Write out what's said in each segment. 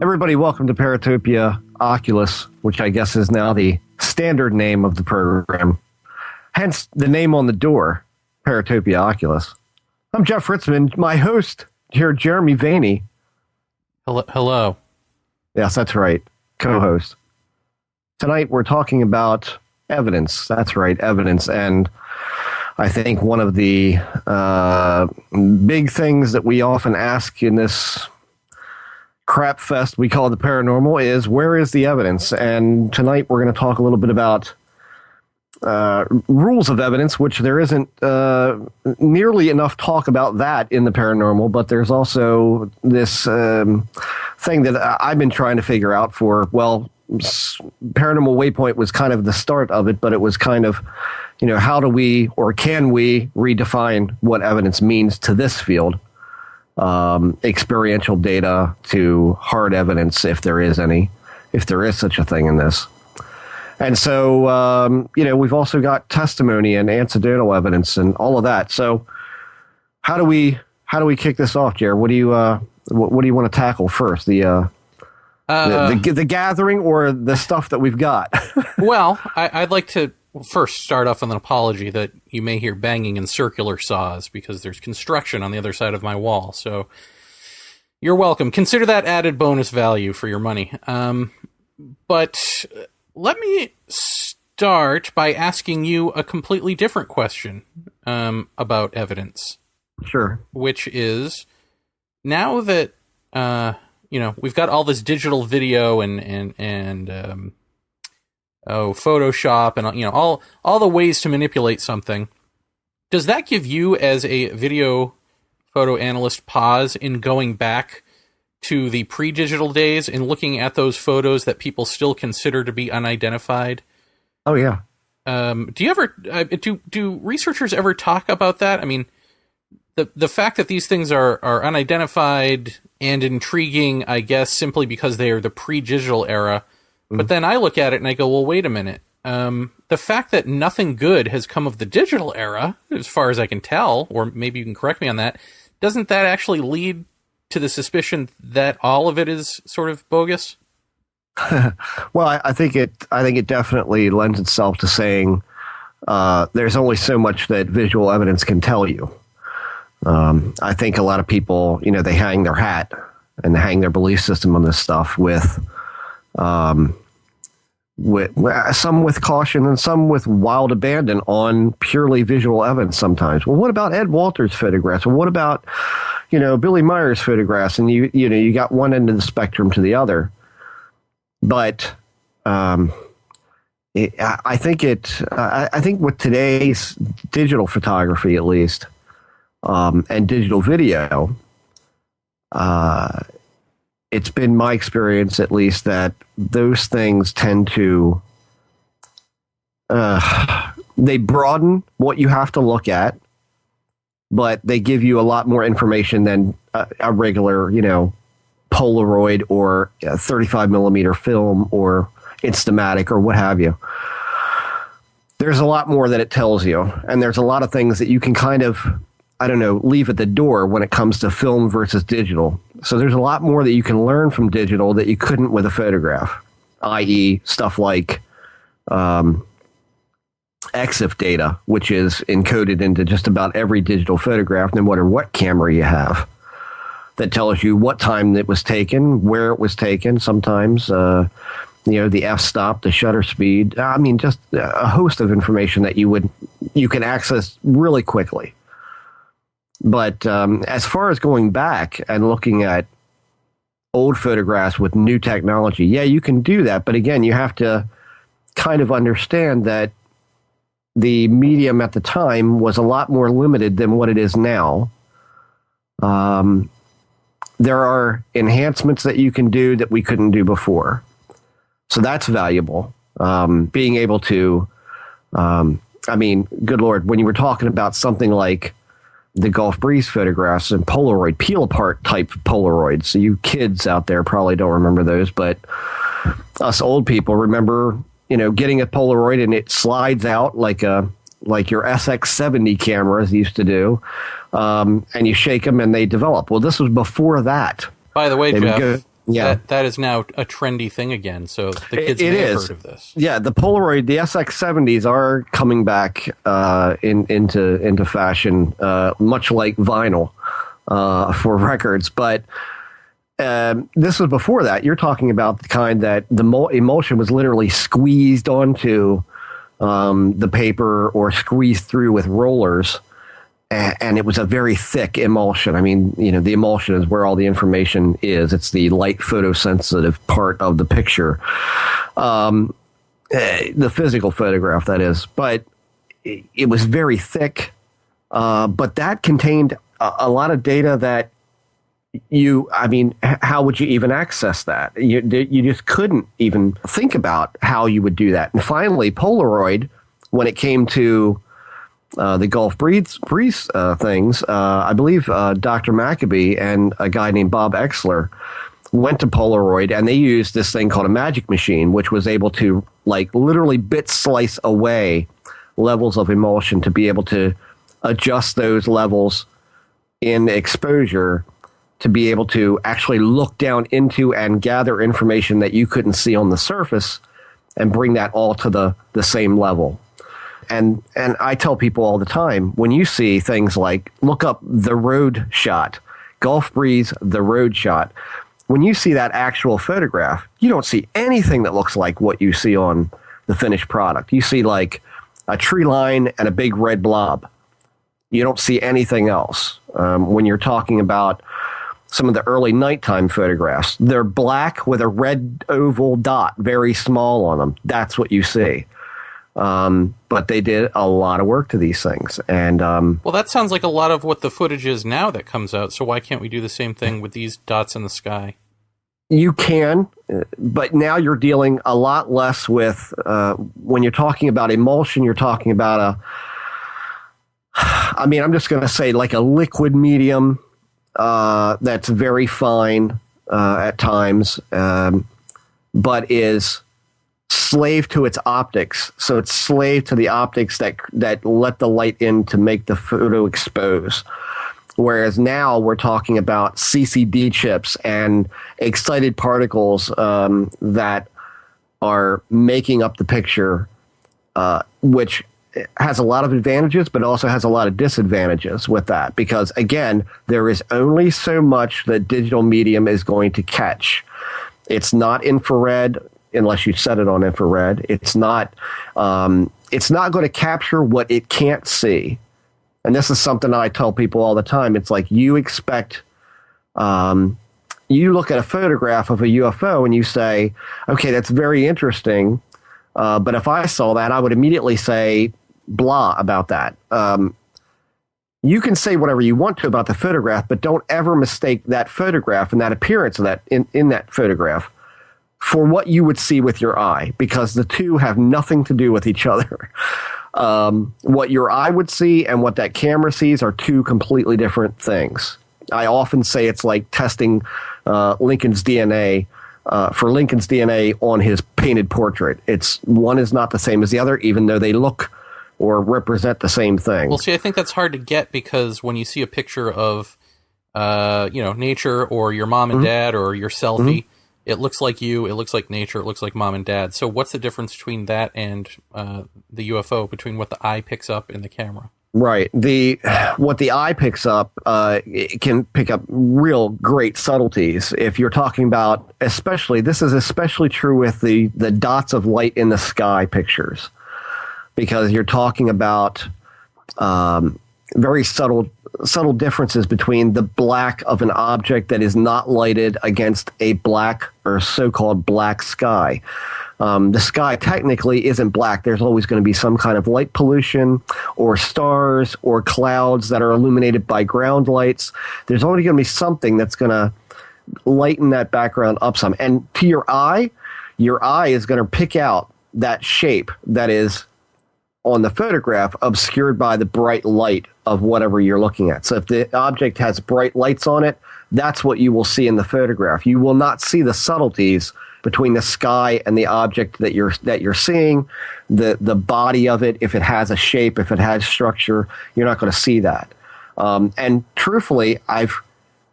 Everybody, welcome to Paratopia Oculus, which I guess is now the standard name of the program. Hence the name on the door, Paratopia Oculus. I'm Jeff Ritzman, my host here, Jeremy Vaeni. Hello. Yes, that's right, co-host. Tonight we're talking about evidence. That's right, evidence. And I think one of the big things that we often ask in this crap fest we call the paranormal is, where is the evidence? And tonight we're going to talk a little bit about rules of evidence, which there isn't nearly enough talk about that in the paranormal, but there's also this thing that I've been trying to figure out for, well, Paranormal Waypoint was kind of the start of it, but it was kind of, how do we, or can we redefine what evidence means to this field? Experiential data to hard evidence, if there is such a thing in this. And so, we've also got testimony and anecdotal evidence and all of that. So how do we kick this off, Jared? What do you want to tackle first? The gathering or the stuff that we've got? Well, I'd like to first start off with an apology that you may hear banging in circular saws because there's construction on the other side of my wall. So you're welcome. Consider that added bonus value for your money. But let me start by asking you a completely different question about evidence. Sure. Which is, now that we've got all this digital video and Photoshop and all the ways to manipulate something, does that give you as a video photo analyst pause in going back to the pre-digital days and looking at those photos that people still consider to be unidentified? Oh yeah. Do you ever do researchers ever talk about that? I mean, the fact that these things are unidentified and intriguing, I guess, simply because they are the pre-digital era. But then I look at it and I go, well, wait a minute. The fact that nothing good has come of the digital era, as far as I can tell, or maybe you can correct me on that, doesn't that actually lead to the suspicion that all of it is sort of bogus? Well, I think it definitely lends itself to saying there's only so much that visual evidence can tell you. I think a lot of people, they hang their hat and hang their belief system on this stuff with some with caution and some with wild abandon on purely visual evidence sometimes. Well, what about Ed Walters' photographs? Well, what about, Billy Meyer's photographs? And you got one end of the spectrum to the other. But I think with today's digital photography, at least, and digital video, it's been my experience, at least, that those things tend to they broaden what you have to look at, but they give you a lot more information than a regular, Polaroid or 35 millimeter film or Instamatic or what have you. There's a lot more that it tells you, and there's a lot of things that you can kind of, leave at the door when it comes to film versus digital. So there's a lot more that you can learn from digital that you couldn't with a photograph, i.e. stuff like EXIF data, which is encoded into just about every digital photograph, no matter what camera you have, that tells you what time it was taken, where it was taken, sometimes, the f-stop, the shutter speed. I mean, just a host of information that you can access really quickly. But as far as going back and looking at old photographs with new technology, yeah, you can do that. But again, you have to kind of understand that the medium at the time was a lot more limited than what it is now. There are enhancements that you can do that we couldn't do before. So that's valuable. Being able to, good Lord, when you were talking about something like the Gulf Breeze photographs and Polaroid, peel apart type Polaroids. So you kids out there probably don't remember those, but us old people remember, getting a Polaroid and it slides out like your SX70 cameras used to do. And you shake them and they develop. Well, this was before that. By the way, Jeff, Yeah, that is now a trendy thing again. So the kids it may have is. heard of this. Yeah, the Polaroid, the SX70s are coming back into fashion, much like vinyl for records. But this was before that. You're talking about the kind that the emulsion was literally squeezed onto the paper or squeezed through with rollers. And it was a very thick emulsion. I mean, the emulsion is where all the information is. It's the light photosensitive part of the picture, the physical photograph, that is. But it was very thick, but that contained a lot of data that how would you even access that? You just couldn't even think about how you would do that. And finally, Polaroid, when it came to the Gulf Breeze things, I believe Dr. Maccabee and a guy named Bob Exler went to Polaroid, and they used this thing called a magic machine, which was able to literally bit slice away levels of emulsion to be able to adjust those levels in exposure to be able to actually look down into and gather information that you couldn't see on the surface and bring that all to the same level. And I tell people all the time, when you see things like, look up the road shot, Gulf Breeze, the road shot. When you see that actual photograph, you don't see anything that looks like what you see on the finished product. You see like a tree line and a big red blob. You don't see anything else. When you're talking about some of the early nighttime photographs, they're black with a red oval dot, very small on them. That's what you see. But they did a lot of work to these things. And well, that sounds like a lot of what the footage is now that comes out. So why can't we do the same thing with these dots in the sky? You can, but now you're dealing a lot less with, when you're talking about emulsion, you're talking about I'm just going to say like a liquid medium that's very fine at times, but is slave to its optics. So it's slave to the optics that let the light in to make the photo expose. Whereas now we're talking about CCD chips and excited particles that are making up the picture, which has a lot of advantages, but also has a lot of disadvantages with that. Because, again, there is only so much that digital medium is going to catch. It's not infrared unless you set it on infrared. It's not going to capture what it can't see. And this is something I tell people all the time. It's like you expect, you look at a photograph of a UFO and you say, okay, that's very interesting. But if I saw that, I would immediately say blah about that. You can say whatever you want to about the photograph, but don't ever mistake that photograph and that appearance of that in that photograph for what you would see with your eye, because the two have nothing to do with each other. What your eye would see and what that camera sees are two completely different things. I often say it's like testing Lincoln's DNA for Lincoln's DNA on his painted portrait. One is not the same as the other, even though they look or represent the same thing. Well, see, I think that's hard to get because when you see a picture of, nature or your mom and dad or your selfie, it looks like you, it looks like nature, it looks like mom and dad. So what's the difference between that and the UFO, between what the eye picks up in the camera? Right. What the eye picks up, it can pick up real great subtleties. If you're talking about, this is especially true with the dots of light in the sky pictures, because you're talking about very subtle differences between the black of an object that is not lighted against a black or so-called black sky. The sky technically isn't black. There's always going to be some kind of light pollution or stars or clouds that are illuminated by ground lights. There's always going to be something that's going to lighten that background up some. And to your eye is going to pick out that shape that is on the photograph obscured by the bright light of whatever you're looking at. So if the object has bright lights on it, that's what you will see in the photograph. You will not see the subtleties between the sky and the object that you're seeing, the body of it. If it has a shape, if it has structure, you're not going to see that. And truthfully, I've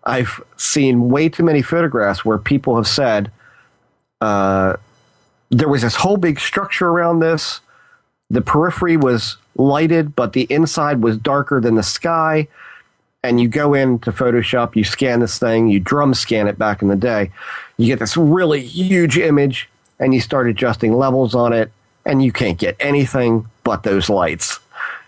I've seen way too many photographs where people have said there was this whole big structure around this. The periphery was lighted, but the inside was darker than the sky. And you go into Photoshop, you scan this thing, you drum scan it back in the day. You get this really huge image, and you start adjusting levels on it, and you can't get anything but those lights.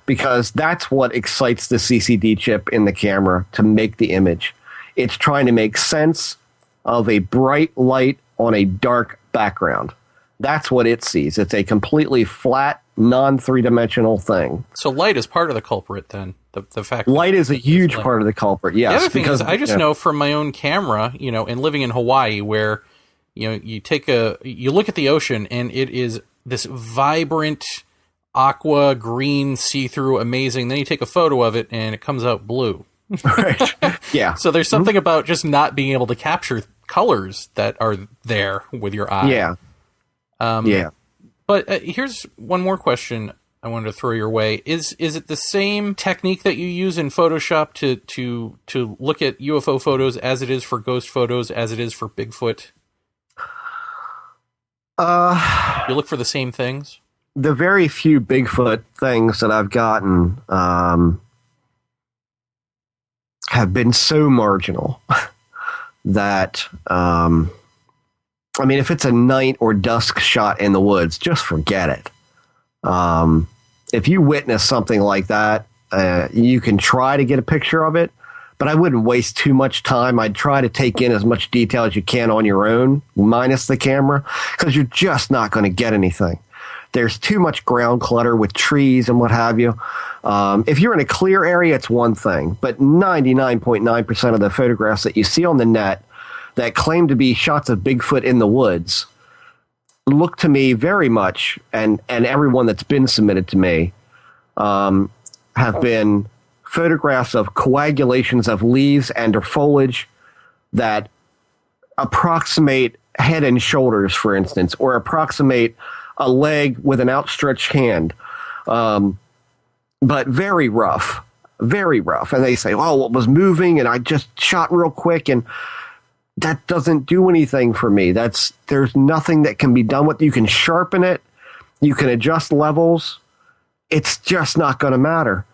Because that's what excites the CCD chip in the camera to make the image. It's trying to make sense of a bright light on a dark background. That's what it sees. It's a completely flat, non-three-dimensional thing. So light is part of the culprit, then. The fact light is a huge part of the culprit. Yes. The other thing is, I just know from my own camera, and living in Hawaii, where you look at the ocean and it is this vibrant aqua green see-through amazing. Then you take a photo of it and it comes out blue. Right. Yeah. So there's something about just not being able to capture colors that are there with your eye. Yeah. Yeah. But here's one more question I wanted to throw your way. Is it the same technique that you use in Photoshop to look at UFO photos as it is for ghost photos, as it is for Bigfoot? You look for the same things? The very few Bigfoot things that I've gotten have been so marginal that, if it's a night or dusk shot in the woods, just forget it. If you witness something like that, you can try to get a picture of it, but I wouldn't waste too much time. I'd try to take in as much detail as you can on your own, minus the camera, because you're just not going to get anything. There's too much ground clutter with trees and what have you. If you're in a clear area, it's one thing, but 99.9% of the photographs that you see on the net that claim to be shots of Bigfoot in the woods look to me very much, and everyone that's been submitted to me have been photographs of coagulations of leaves and or foliage that approximate head and shoulders, for instance, or approximate a leg with an outstretched hand, but very rough. And they say, oh, it was moving, and I just shot real quick, and that doesn't do anything for me. There's nothing that can be done with. You can sharpen it, you can adjust levels. It's just not going to matter.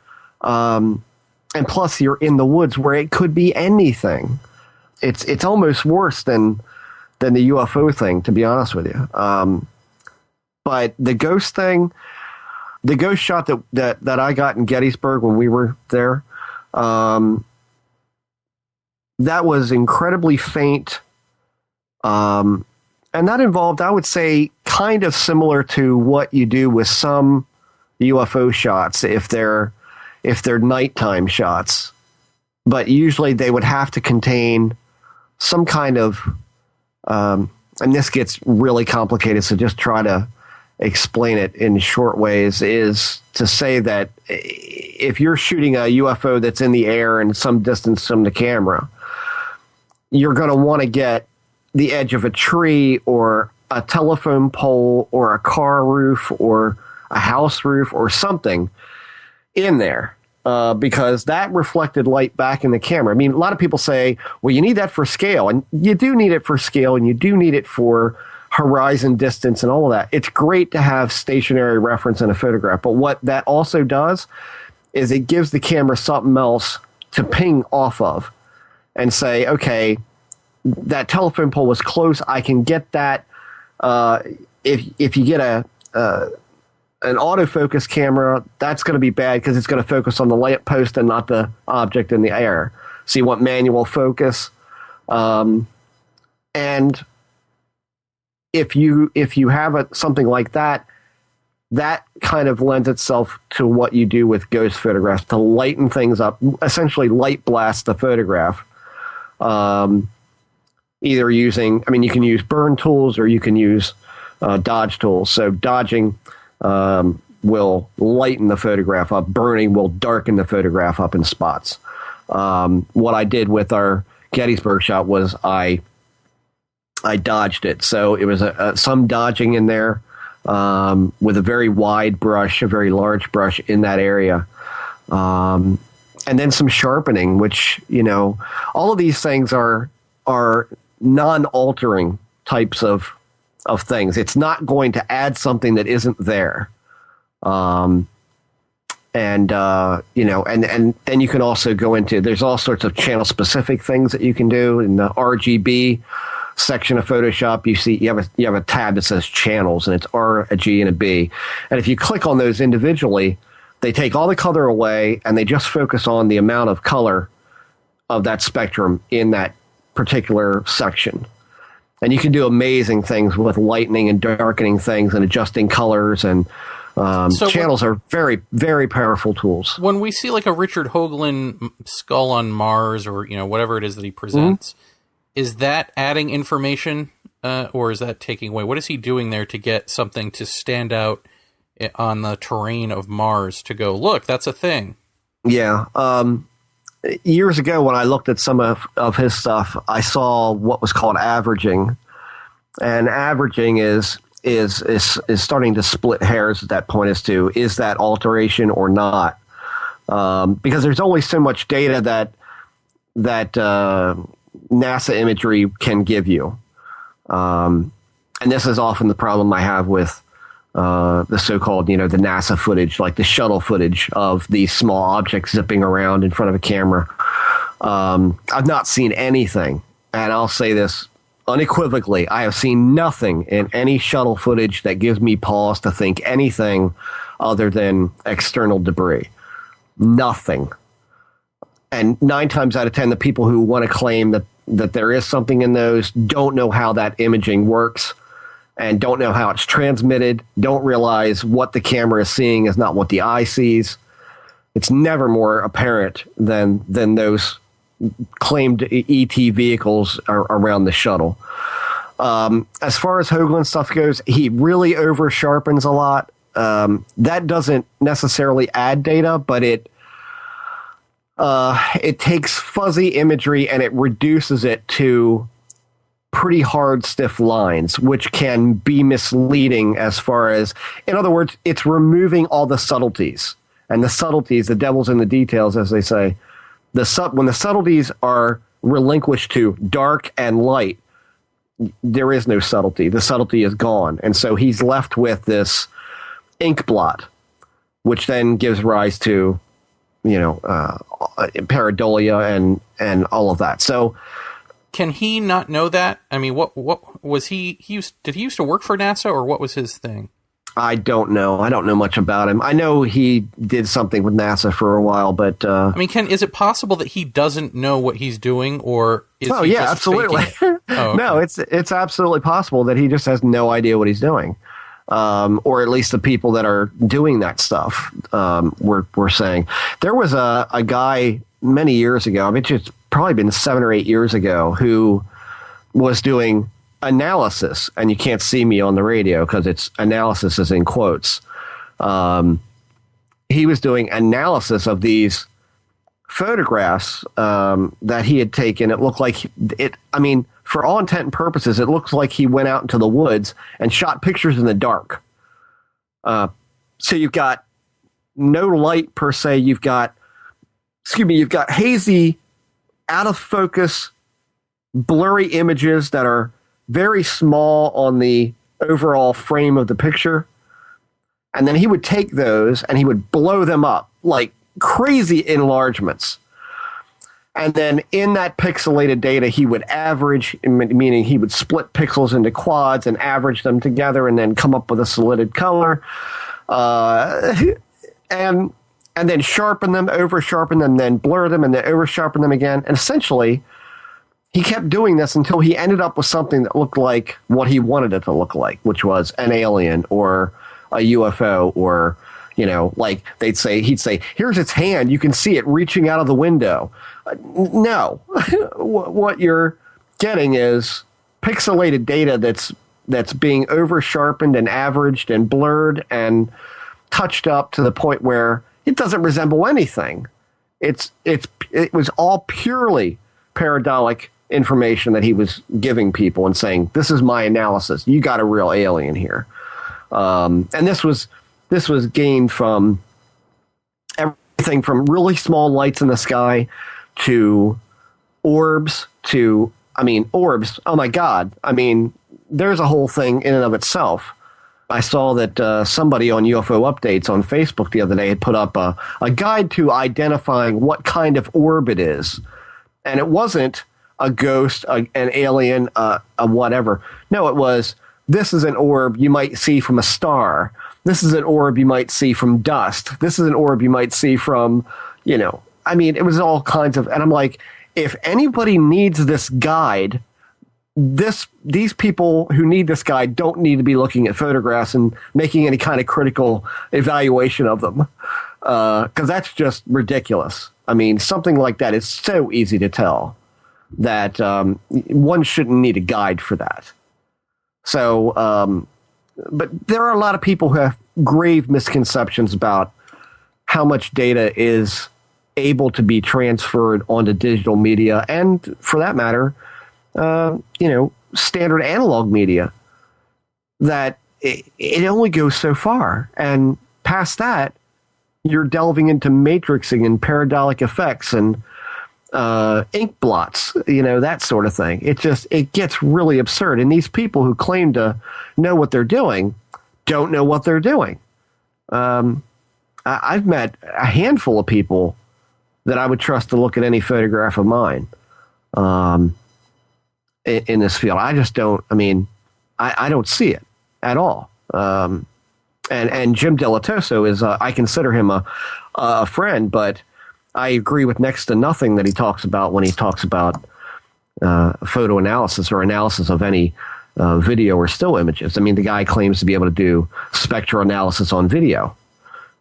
And plus, you're in the woods where it could be anything. It's almost worse than the UFO thing, to be honest with you. But the ghost thing, the ghost shot that I got in Gettysburg when we were there, that was incredibly faint. And that involved, I would say, kind of similar to what you do with some UFO shots if they're nighttime shots. But usually they would have to contain some kind of, and this gets really complicated, so just try to explain it in short ways, is to say that if you're shooting a UFO that's in the air and some distance from the camera, you're going to want to get the edge of a tree or a telephone pole or a car roof or a house roof or something in there, because that reflected light back in the camera. I mean, a lot of people say, well, you need that for scale, and you do need it for scale, and you do need it for horizon distance and all of that. It's great to have stationary reference in a photograph, but what that also does is it gives the camera something else to ping off of and say, okay, that telephone pole was close. I can get that. If you get an autofocus camera, that's going to be bad because it's going to focus on the lamp post and not the object in the air. So you want manual focus. And if you have something like that, that kind of lends itself to what you do with ghost photographs, to lighten things up, essentially light blast the photograph. Either using, you can use burn tools or you can use dodge tools. So dodging will lighten the photograph up. Burning will darken the photograph up in spots. What I did with our Gettysburg shot was I dodged it. So it was some dodging in there with a very wide brush, a very large brush in that area. and then some sharpening, which, all of these things are non-altering types of things. It's not going to add something that isn't there. And then you can also go into, there's all sorts of channel specific things that you can do in the RGB section of Photoshop. You have a tab that says channels, and it's R, a G, and a B. And if you click on those individually, they take all the color away and they just focus on the amount of color of that spectrum in that particular section. And you can do amazing things with lightening and darkening things and adjusting colors, and channels are very, very powerful tools. When we see like a Richard Hoagland skull on Mars, or whatever it is that he presents, is that adding information, or is that taking away? What is he doing there to get something to stand out on the terrain of Mars to go, look, that's a thing? Yeah. Years ago, when I looked at some of his stuff, I saw what was called averaging, and averaging is starting to split hairs at that point as to, is that alteration or not? Because there's only so much data that NASA imagery can give you, and this is often the problem I have with the so-called, the NASA footage, like the shuttle footage of these small objects zipping around in front of a camera. I've not seen anything, and I'll say this unequivocally, I have seen nothing in any shuttle footage that gives me pause to think anything other than external debris. Nothing. And 9 times out of 10, the people who want to claim that there is something in those don't know how that imaging works, and don't know how it's transmitted, don't realize what the camera is seeing is not what the eye sees. It's never more apparent than those claimed ET vehicles around the shuttle. As far as Hoagland stuff goes, he really over sharpens a lot. That doesn't necessarily add data, but it takes fuzzy imagery and it reduces it to pretty hard, stiff lines, which can be misleading as far as, in other words, it's removing all the subtleties. And the subtleties, the devil's in the details, as they say. When the subtleties are relinquished to dark and light, there is no subtlety. The subtlety is gone. And so he's left with this ink blot, which then gives rise to, pareidolia and all of that. So, can he not know that? I mean, what was he used? Did he used to work for NASA, or what was his thing? I don't know. I don't know much about him. I know he did something with NASA for a while, but I mean, is it possible that he doesn't know what he's doing, or is he just absolutely. faking it? Oh, okay. No, it's absolutely possible that he just has no idea what he's doing, or at least the people that are doing that stuff were saying. There was a guy many years ago. I mean, it's probably been 7 or 8 years ago, who was doing analysis, and you can't see me on the radio because it's analysis is in quotes. He was doing analysis of these photographs that he had taken. It looked like for all intent and purposes, it looks like he went out into the woods and shot pictures in the dark. So you've got no light per se. You've got hazy, out of focus, blurry images that are very small on the overall frame of the picture. And then he would take those and he would blow them up like crazy enlargements. And then in that pixelated data, he would average, meaning he would split pixels into quads and average them together and then come up with a solid color. And then sharpen them, over sharpen them, then blur them, and then over sharpen them again. And essentially, he kept doing this until he ended up with something that looked like what he wanted it to look like, which was an alien or a UFO, or, like he'd say, here's its hand. You can see it reaching out of the window. No, what you're getting is pixelated data that's being over sharpened and averaged and blurred and touched up to the point where it doesn't resemble anything. It was all purely pareidotic information that he was giving people and saying, this is my analysis. You got a real alien here. And this was gained from Everything from really small lights in the sky to orbs to, orbs. Oh my God. There's a whole thing in and of itself. I saw that somebody on UFO Updates on Facebook the other day had put up a guide to identifying what kind of orb it is. And it wasn't a ghost, an alien, a whatever. No, it was, this is an orb you might see from a star. This is an orb you might see from dust. This is an orb you might see from, it was all kinds of, and I'm like, if anybody needs this guide, these people who need this guide don't need to be looking at photographs and making any kind of critical evaluation of them, because that's just ridiculous. Something like that is so easy to tell that one shouldn't need a guide for that. So, but there are a lot of people who have grave misconceptions about how much data is able to be transferred onto digital media, and for that matter, standard analog media, that it only goes so far. And past that, you're delving into matrixing and pareidotic effects and ink blots, that sort of thing. It gets really absurd. And these people who claim to know what they're doing don't know what they're doing. I've met a handful of people that I would trust to look at any photograph of mine. In this field, I just don't. I don't see it at all. And Jim Delatoso is. I consider him a friend, but I agree with next to nothing that he talks about when he talks about photo analysis or analysis of any video or still images. The guy claims to be able to do spectral analysis on video,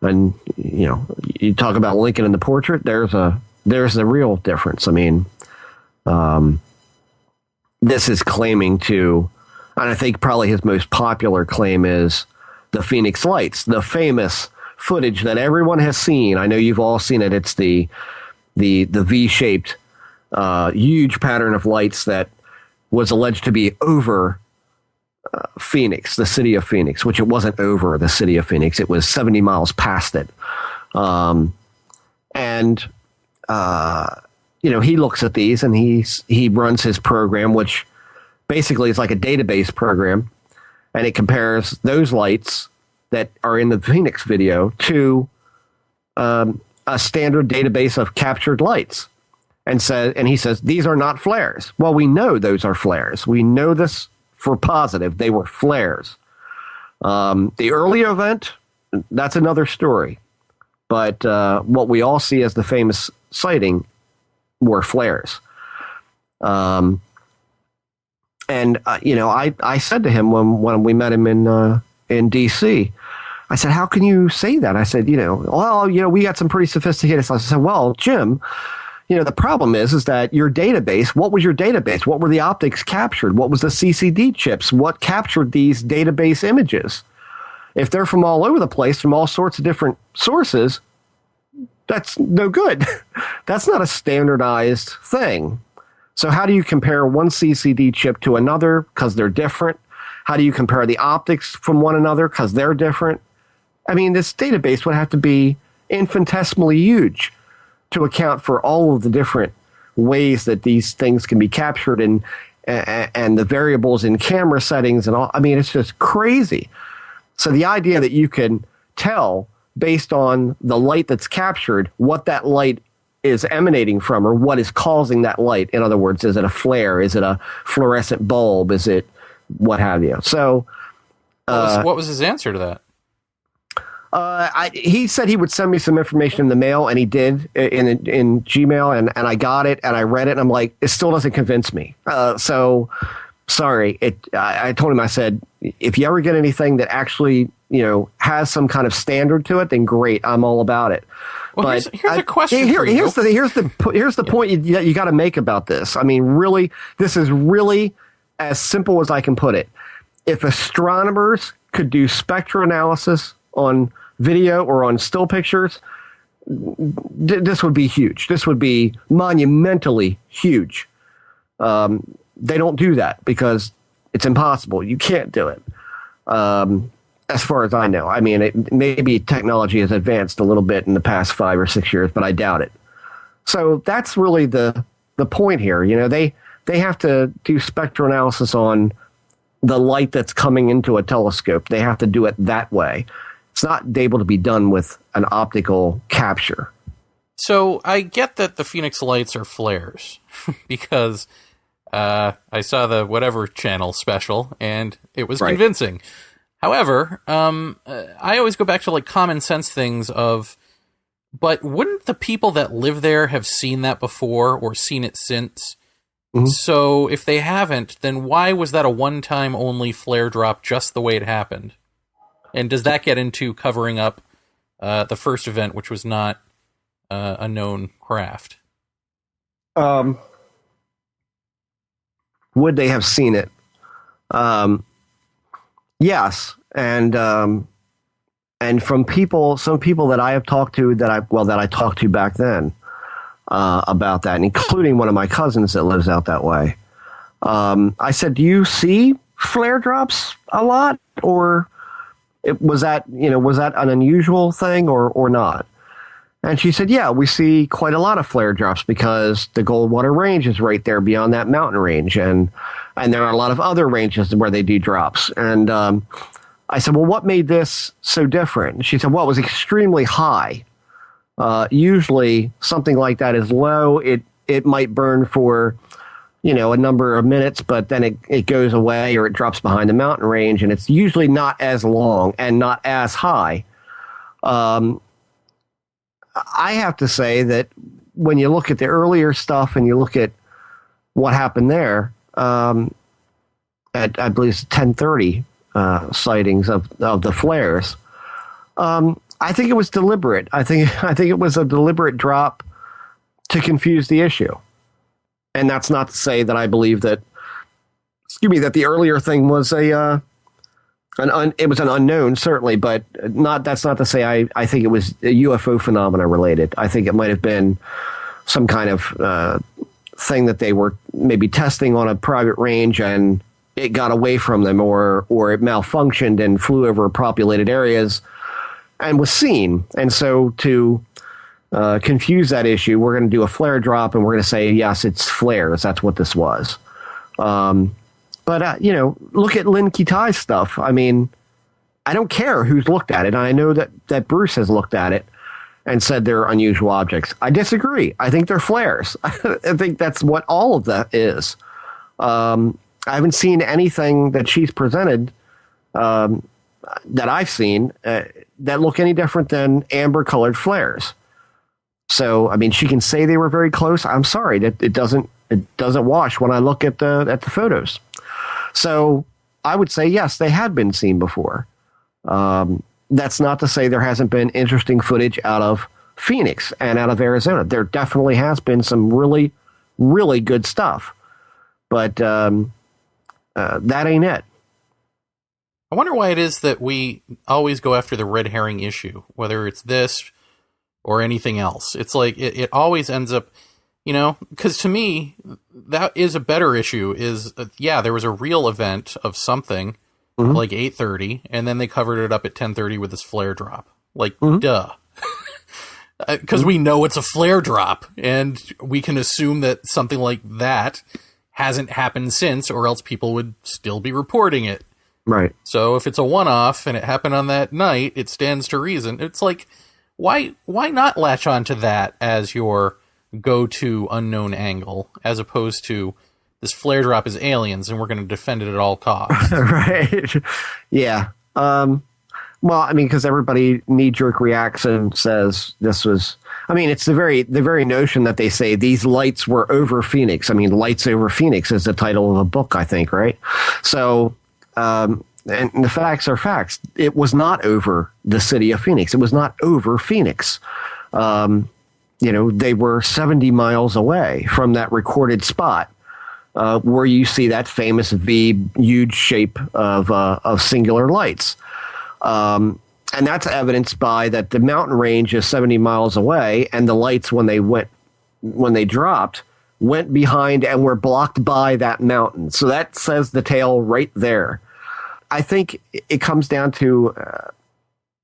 and you talk about Lincoln in the portrait. There's a real difference. This is claiming to, and I think probably his most popular claim is the Phoenix Lights, the famous footage that everyone has seen. I know you've all seen it. It's the V-shaped, huge pattern of lights that was alleged to be over Phoenix, the city of Phoenix, which it wasn't over the city of Phoenix. It was 70 miles past it. He looks at these and he runs his program, which basically is like a database program, and it compares those lights that are in the Phoenix video to a standard database of captured lights, and he says these are not flares. Well, we know those are flares. We know this for positive. They were flares. The early event, that's another story, but what we all see as the famous sighting were flares. I said to him when we met him in DC, I said, how can you say that? I said, we got some pretty sophisticated stuff. I said, well, Jim, the problem is that your database, what was your database? What were the optics captured? What was the CCD chips? What captured these database images? If they're from all over the place, from all sorts of different sources, that's no good. That's not a standardized thing. So how do you compare one CCD chip to another because they're different? How do you compare the optics from one another because they're different? This database would have to be infinitesimally huge to account for all of the different ways that these things can be captured and the variables in camera settings and all. It's just crazy. So the idea that you can tell based on the light that's captured what that light is emanating from or what is causing that light. In other words, is it a flare? Is it a fluorescent bulb? Is it what have you? So what was his answer to that? He said he would send me some information in the mail, and he did in Gmail, and I got it, and I read it, and I'm like, it still doesn't convince me. So sorry. I told him, I said, if you ever get anything that actually, has some kind of standard to it, then great, I'm all about it. Well, but here's a question. Here's the point you got to make about this. Really, this is really as simple as I can put it. If astronomers could do spectral analysis on video or on still pictures, this would be huge. This would be monumentally huge. They don't do that because it's impossible. You can't do it. as far as I know. I mean, maybe technology has advanced a little bit in the past 5 or 6 years, but I doubt it. So that's really the point here. You know, they have to do spectral analysis on the light that's coming into a telescope. They have to do it that way. It's not able to be done with an optical capture. So I get that the Phoenix lights are flares because I saw the whatever channel special and it was convincing. However, I always go back to like common sense things of, but wouldn't the people that live there have seen that before or seen it since? Mm-hmm. So if they haven't, then why was that a one-time only flare drop just the way it happened? And does that get into covering up the first event, which was not a known craft? Would they have seen it? Yes, and from some people that I have talked to that I talked to back then about that, including one of my cousins that lives out that way. I said, "Do you see flare drops a lot, or was that an unusual thing or not?" And she said, "Yeah, we see quite a lot of flare drops because the Goldwater Range is right there beyond that mountain range, and there are a lot of other ranges where they do drops." And I said, "Well, what made this so different?" And she said, "Well, it was extremely high. Usually something like that is low. It might burn for, a number of minutes, but then it goes away or it drops behind the mountain range, and it's usually not as long and not as high." I have to say that when you look at the earlier stuff and you look at what happened there, at I believe it's 1030 sightings of the flares, I think it was deliberate. I think it was a deliberate drop to confuse the issue. And that's not to say that I believe that the earlier thing was it was an unknown, certainly, but that's not to say I think it was a UFO phenomena related. I think it might have been some kind of thing that they were maybe testing on a private range and it got away from them, or it malfunctioned and flew over populated areas and was seen. And so to confuse that issue, we're going to do a flare drop and we're going to say, yes, it's flares. That's what this was. But look at Lin Kitai's stuff. I mean, I don't care who's looked at it. And I know that Bruce has looked at it and said they're unusual objects. I disagree. I think they're flares. I think that's what all of that is. I haven't seen anything that she's presented that I've seen that look any different than amber-colored flares. So, I mean, she can say they were very close. I'm sorry that it doesn't wash when I look at the photos. So I would say, yes, they had been seen before. That's not to say there hasn't been interesting footage out of Phoenix and out of Arizona. There definitely has been some really, really good stuff. But that ain't it. I wonder why it is that we always go after the red herring issue, whether it's this or anything else. It's like it always ends up... because to me, that is a better issue is, there was a real event of something, like 8:30, and then they covered it up at 10:30 with this flare drop. Like, duh. Because we know it's a flare drop, and we can assume that something like that hasn't happened since, or else people would still be reporting it. Right. So if it's a one-off, and it happened on that night, it stands to reason. It's like, why not latch on to that as your go-to unknown angle, as opposed to this flare drop is aliens and we're going to defend it at all costs? Right. Yeah. Well, I mean, because everybody knee-jerk reacts and says this was... I mean, it's the very notion that they say these lights were over Phoenix. I mean, Lights Over Phoenix is the title of a book, I think, right? So, and the facts are facts. It was not over the city of Phoenix. It was not over Phoenix. They were 70 miles away from that recorded spot where you see that famous V huge shape of singular lights. And that's evidenced by that the mountain range is 70 miles away, and the lights, when they dropped, went behind and were blocked by that mountain. So that says the tale right there. I think it comes down to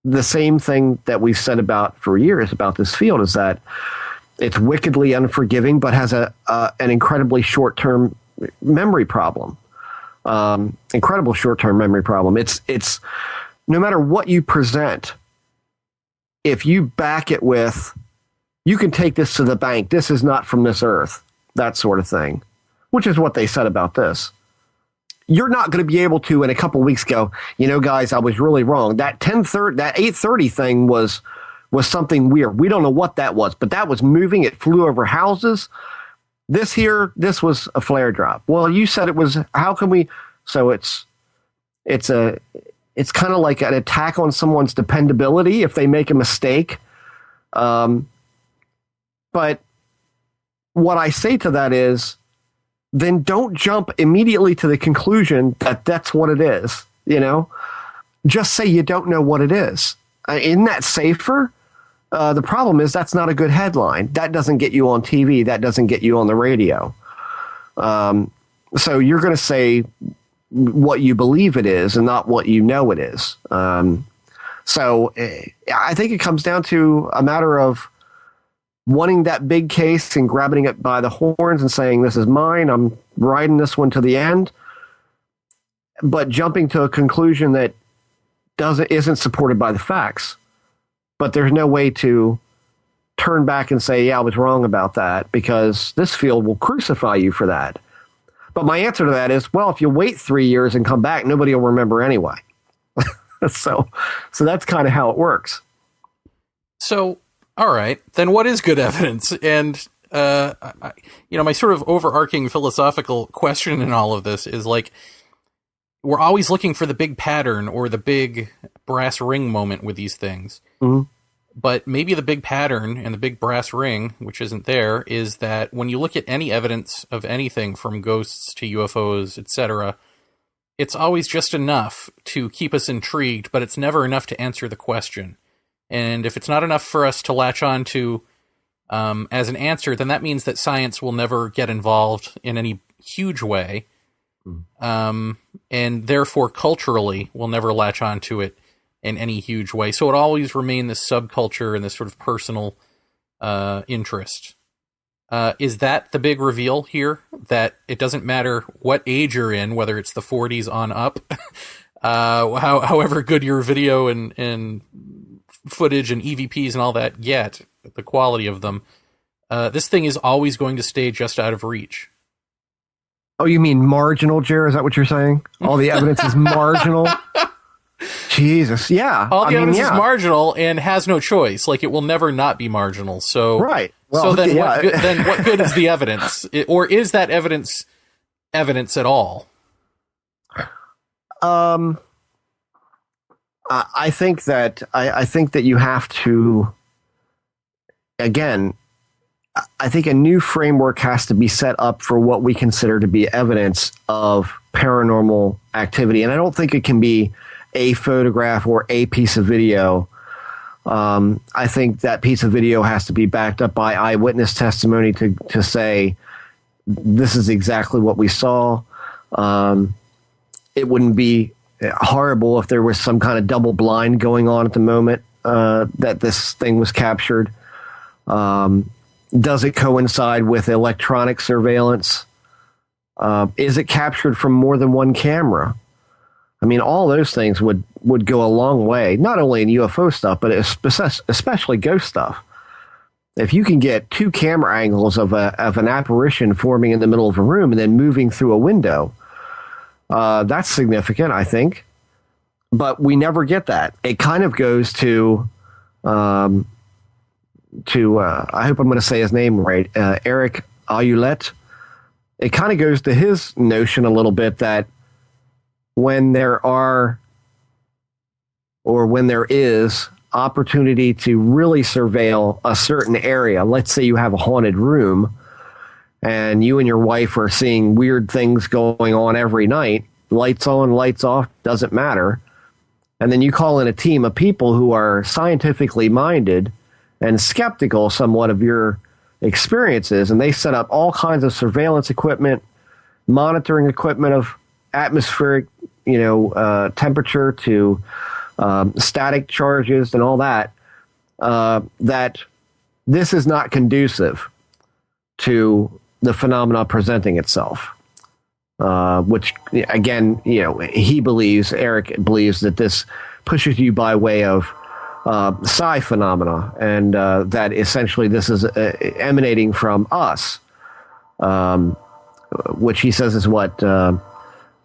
the same thing that we've said about for years about this field, is that it's wickedly unforgiving, but has an incredibly short-term memory problem. Incredible short-term memory problem. It's no matter what you present, if you back it with, you can take this to the bank, this is not from this earth, that sort of thing, which is what they said about this. You're not going to be able to in a couple of weeks go, guys, I was really wrong. That 8:30 thing was something weird. We don't know what that was, but that was moving. It flew over houses. This was a flare drop. Well, you said it was. How can we? So it's kind of like an attack on someone's dependability if they make a mistake. But what I say to that is, then don't jump immediately to the conclusion that that's what it is. Just say you don't know what it is. Isn't that safer? The problem is that's not a good headline. That doesn't get you on TV. That doesn't get you on the radio. So you're going to say what you believe it is and not what you know it is. So I think it comes down to a matter of wanting that big case and grabbing it by the horns and saying, this is mine, I'm riding this one to the end, but jumping to a conclusion that isn't supported by the facts. But there's no way to turn back and say, yeah, I was wrong about that, because this field will crucify you for that. But my answer to that is, well, if you wait 3 years and come back, nobody will remember anyway. So that's kind of how it works. So, all right, then what is good evidence? And, my sort of overarching philosophical question in all of this is, like, we're always looking for the big pattern or the big brass ring moment with these things. Mm-hmm. But maybe the big pattern and the big brass ring, which isn't there, is that when you look at any evidence of anything from ghosts to UFOs, etc., it's always just enough to keep us intrigued, but it's never enough to answer the question. And if it's not enough for us to latch on to as an answer, then that means that science will never get involved in any huge way. And therefore, culturally, we'll never latch on to it in any huge way. So it always remain this subculture and this sort of personal interest. Is that the big reveal here? That it doesn't matter what age you're in, whether it's the 40s on up, however good your video and footage and EVPs and all that get, the quality of them, this thing is always going to stay just out of reach. Oh, you mean marginal, Jer? Is that what you're saying? All the evidence is marginal? Jesus, yeah. All the evidence is marginal and has no choice. Like, it will never not be marginal. So, right. Well, so then, what good is the evidence? Or is that evidence at all? I think that you have to, again, I think a new framework has to be set up for what we consider to be evidence of paranormal activity. And I don't think it can be a photograph or a piece of video. I think that piece of video has to be backed up by eyewitness testimony to say, this is exactly what we saw. It wouldn't be horrible if there was some kind of double blind going on at the moment that this thing was captured. Does it coincide with electronic surveillance? Is it captured from more than one camera? I mean, all those things would go a long way, not only in UFO stuff, but especially ghost stuff. If you can get two camera angles of an apparition forming in the middle of a room and then moving through a window, that's significant, I think. But we never get that. It kind of goes to I hope I'm going to say his name right, Eric Ayoulette. It kind of goes to his notion a little bit that when there is opportunity to really surveil a certain area, let's say you have a haunted room and you and your wife are seeing weird things going on every night, lights on, lights off, doesn't matter. And then you call in a team of people who are scientifically minded and skeptical somewhat of your experiences, and they set up all kinds of surveillance equipment, monitoring equipment of atmospheric temperature to static charges and all that, that this is not conducive to the phenomena presenting itself. Which, again, Eric believes that this pushes you by way of psi phenomena, and that essentially this is emanating from us, which he says is what the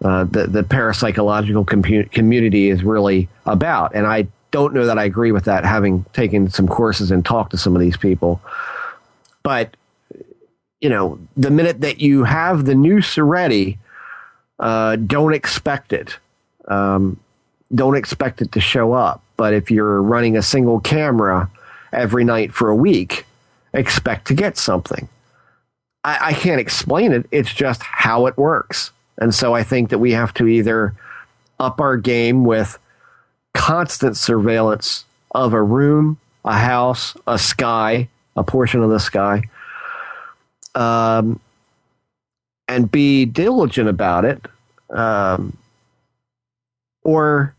parapsychological community is really about. And I don't know that I agree with that, having taken some courses and talked to some of these people. But, the minute that you have the noose ready, don't expect it. Don't expect it to show up. But if you're running a single camera every night for a week, expect to get something. I can't explain it. It's just how it works. And so I think that we have to either up our game with constant surveillance of a room, a house, a sky, a portion of the sky, and be diligent about it, or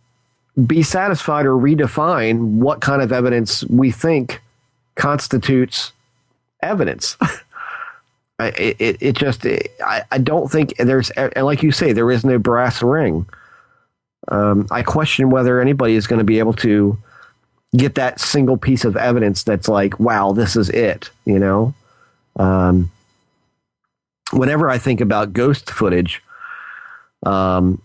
be satisfied or redefine what kind of evidence we think constitutes evidence. I don't think there's, and like you say, there is no brass ring. I question whether anybody is going to be able to get that single piece of evidence that's like, wow, this is it, whenever I think about ghost footage, I'm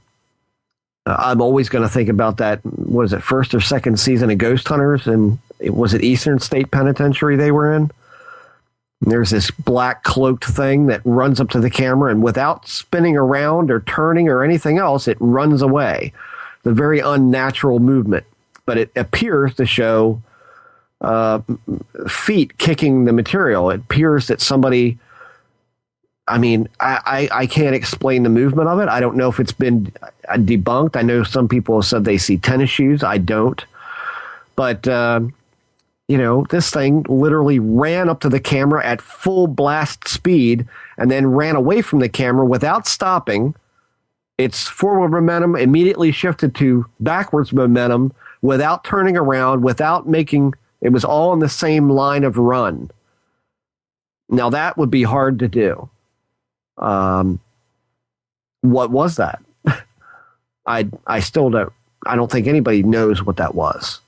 always going to think about that, what is it, first or second season of Ghost Hunters, and was it Eastern State Penitentiary they were in? And there's this black cloaked thing that runs up to the camera, and without spinning around or turning or anything else, it runs away. The very unnatural movement, but it appears to show feet kicking the material. It appears that somebody, I can't explain the movement of it. I don't know if it's been debunked. I know some people have said they see tennis shoes. I don't. But, this thing literally ran up to the camera at full blast speed and then ran away from the camera without stopping. Its forward momentum immediately shifted to backwards momentum without turning around, without making, it was all in the same line of run. Now that would be hard to do. What was that? I still don't, I don't think anybody knows what that was.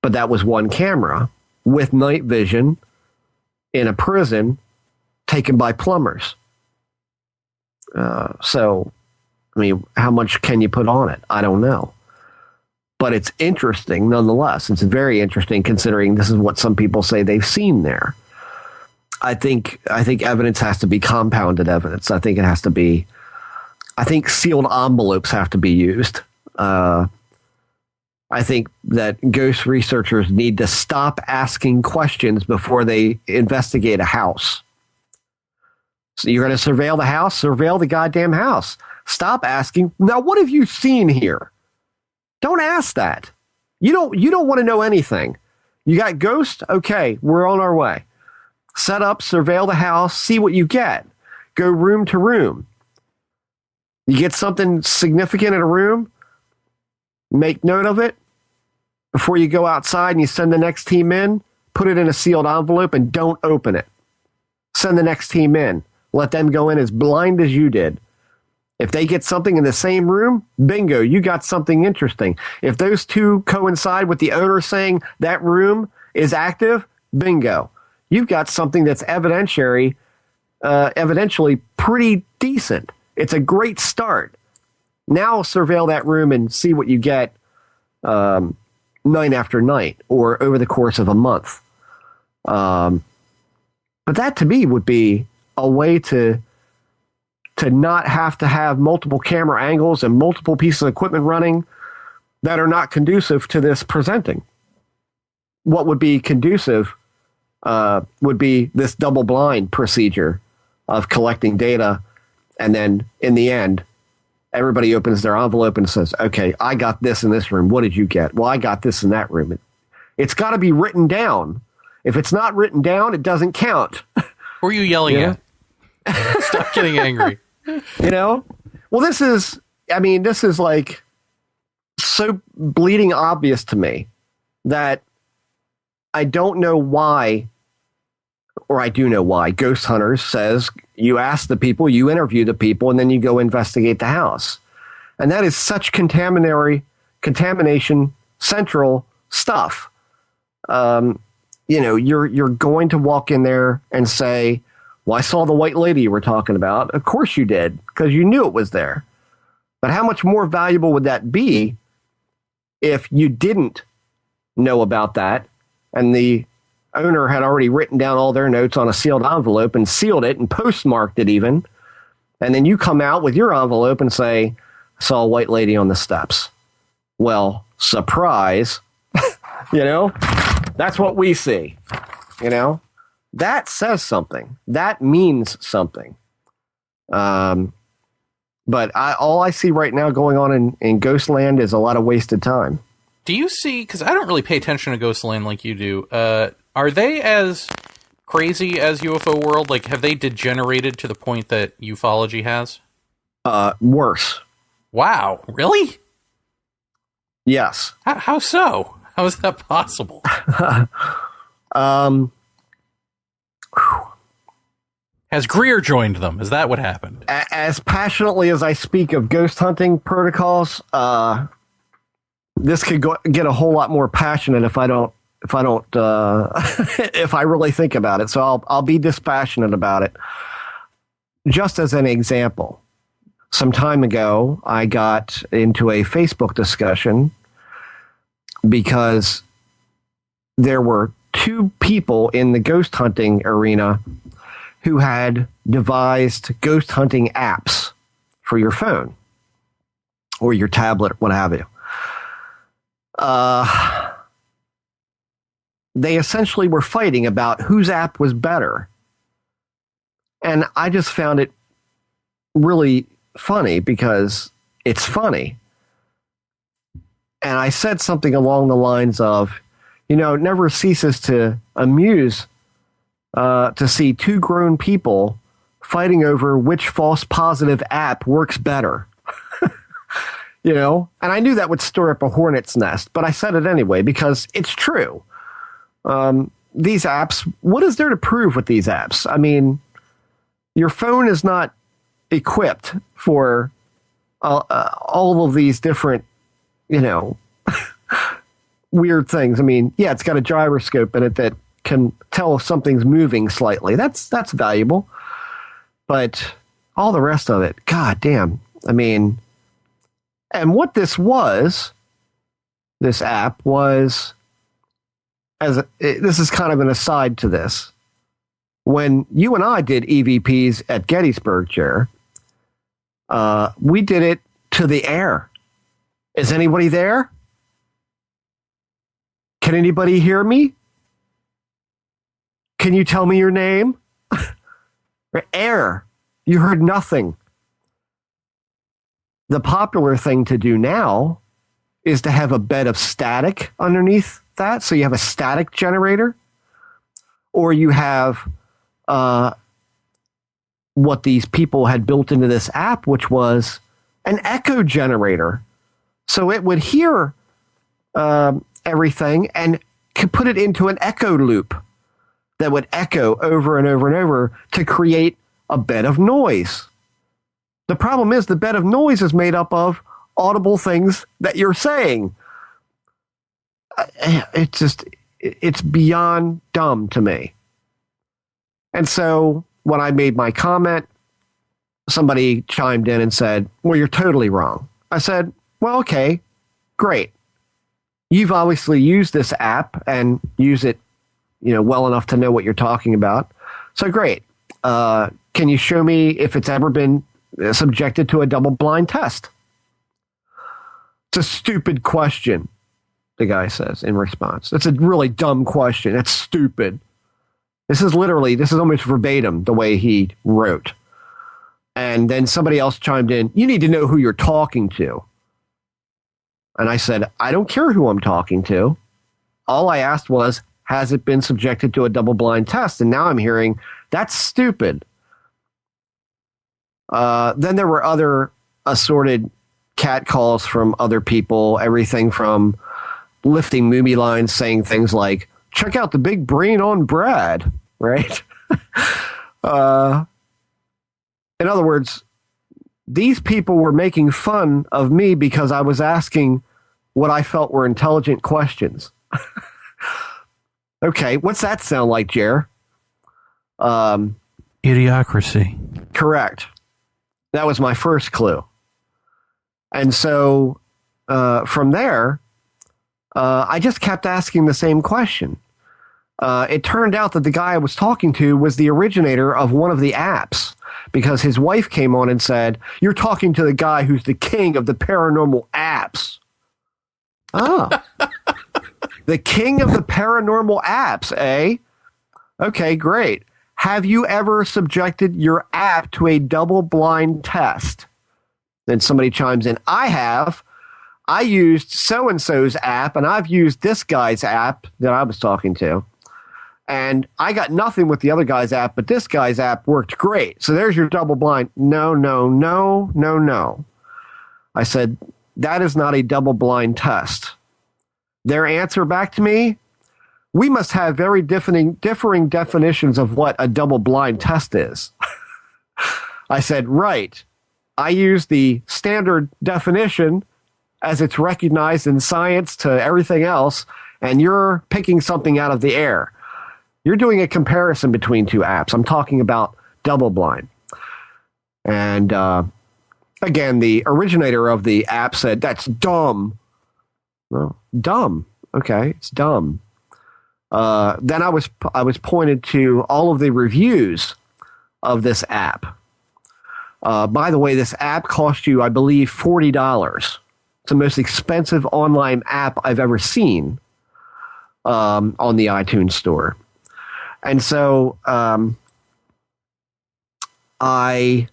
But that was one camera with night vision in a prison taken by plumbers. So, how much can you put on it? I don't know. But it's interesting nonetheless. It's very interesting considering this is what some people say they've seen there. I think evidence has to be compounded evidence. I think sealed envelopes have to be used. I think that ghost researchers need to stop asking questions before they investigate a house. So you're going to surveil the house? Surveil the goddamn house. Stop asking, now what have you seen here? Don't ask that. You don't want to know anything. You got ghosts? Okay, we're on our way. Set up, surveil the house, see what you get. Go room to room. You get something significant in a room, make note of it. Before you go outside and you send the next team in, put it in a sealed envelope and don't open it. Send the next team in. Let them go in as blind as you did. If they get something in the same room, bingo, you got something interesting. If those two coincide with the owner saying that room is active, bingo. You've got something that's evidentially pretty decent. It's a great start. Now surveil that room and see what you get night after night or over the course of a month. But that to me would be a way to not have to have multiple camera angles and multiple pieces of equipment running that are not conducive to this presenting. What would be conducive would be this double blind procedure of collecting data, and then in the end, everybody opens their envelope and says, okay, I got this in this room. What did you get? Well, I got this in that room. It's got to be written down. If it's not written down, it doesn't count. Who are you yelling at? Stop getting angry. Well, this is like so bleeding obvious to me that I don't know why, or I do know why. Ghost Hunters says you ask the people, you interview the people, and then you go investigate the house. And that is such contamination central stuff. You're going to walk in there and say, well, I saw the white lady you were talking about. Of course you did, because you knew it was there. But how much more valuable would that be if you didn't know about that and the owner had already written down all their notes on a sealed envelope and sealed it and postmarked it even, and then you come out with your envelope and say, I saw a white lady on the steps. Well, surprise. That's what we see. That says something. That means something. But all I see right now going on in Ghostland is a lot of wasted time. Do you see, because I don't really pay attention to Ghostland like you do, are they as crazy as UFO World? Like, have they degenerated to the point that ufology has? Worse. Wow, really? Yes. How so? How is that possible? Has Greer joined them? Is that what happened? As passionately as I speak of ghost hunting protocols, this could get a whole lot more passionate if I really think about it. So I'll be dispassionate about it. Just as an example, some time ago, I got into a Facebook discussion because there were two people in the ghost hunting arena who had devised ghost hunting apps for your phone or your tablet, what have you. They essentially were fighting about whose app was better. And I just found it really funny because it's funny. And I said something along the lines of, it never ceases to amuse to see two grown people fighting over which false positive app works better. And I knew that would stir up a hornet's nest, but I said it anyway because it's true. These apps, what is there to prove with these apps? I mean, your phone is not equipped for all of these different, weird things. I mean, yeah, it's got a gyroscope in it that can tell if something's moving slightly. That's valuable. But all the rest of it, god damn. I mean, and what this app was, this is kind of an aside to this. When you and I did EVPs at Gettysburg, Jer, we did it to the air. Is anybody there? Can anybody hear me? Can you tell me your name? Air. You heard nothing. The popular thing to do now is to have a bed of static underneath that. So you have a static generator, or you have what these people had built into this app, which was an echo generator. So it would hear everything and could put it into an echo loop that would echo over and over and over to create a bed of noise. The problem is the bed of noise is made up of audible things that you're saying. It's beyond dumb to me. And so when I made my comment, somebody chimed in and said, well, you're totally wrong. I said, well, okay, great. You've obviously used this app and use it, well enough to know what you're talking about. So great. Can you show me if it's ever been subjected to a double-blind test? It's a stupid question, the guy says in response. It's a really dumb question. It's stupid. This is almost verbatim the way he wrote. And then somebody else chimed in, you need to know who you're talking to. And I said, I don't care who I'm talking to. All I asked was, has it been subjected to a double-blind test? And now I'm hearing, that's stupid. Then there were other assorted catcalls from other people, everything from lifting movie lines saying things like, check out the big brain on Brad, right? In other words, these people were making fun of me because I was asking what I felt were intelligent questions. Okay, what's that sound like, Jer? Idiocracy. Correct. That was my first clue. And so from there, I just kept asking the same question. It turned out that the guy I was talking to was the originator of one of the apps, because his wife came on and said, you're talking to the guy who's the king of the paranormal apps. Ah. The king of the paranormal apps, eh? Okay, great. Have you ever subjected your app to a double-blind test? Then somebody chimes in, I have. I used so-and-so's app, and I've used this guy's app that I was talking to. And I got nothing with the other guy's app, but this guy's app worked great. So there's your double-blind. No. I said, that is not a double-blind test. Their answer back to me, we must have very differing definitions of what a double-blind test is. I said, right. I use the standard definition as it's recognized in science to everything else, and you're picking something out of the air. You're doing a comparison between two apps. I'm talking about double-blind. And again, the originator of the app said, that's dumb. Well, dumb. Okay, it's dumb. Then I was pointed to all of the reviews of this app. By the way, this app cost you, I believe, $40. It's the most expensive online app I've ever seen on the iTunes store. And so I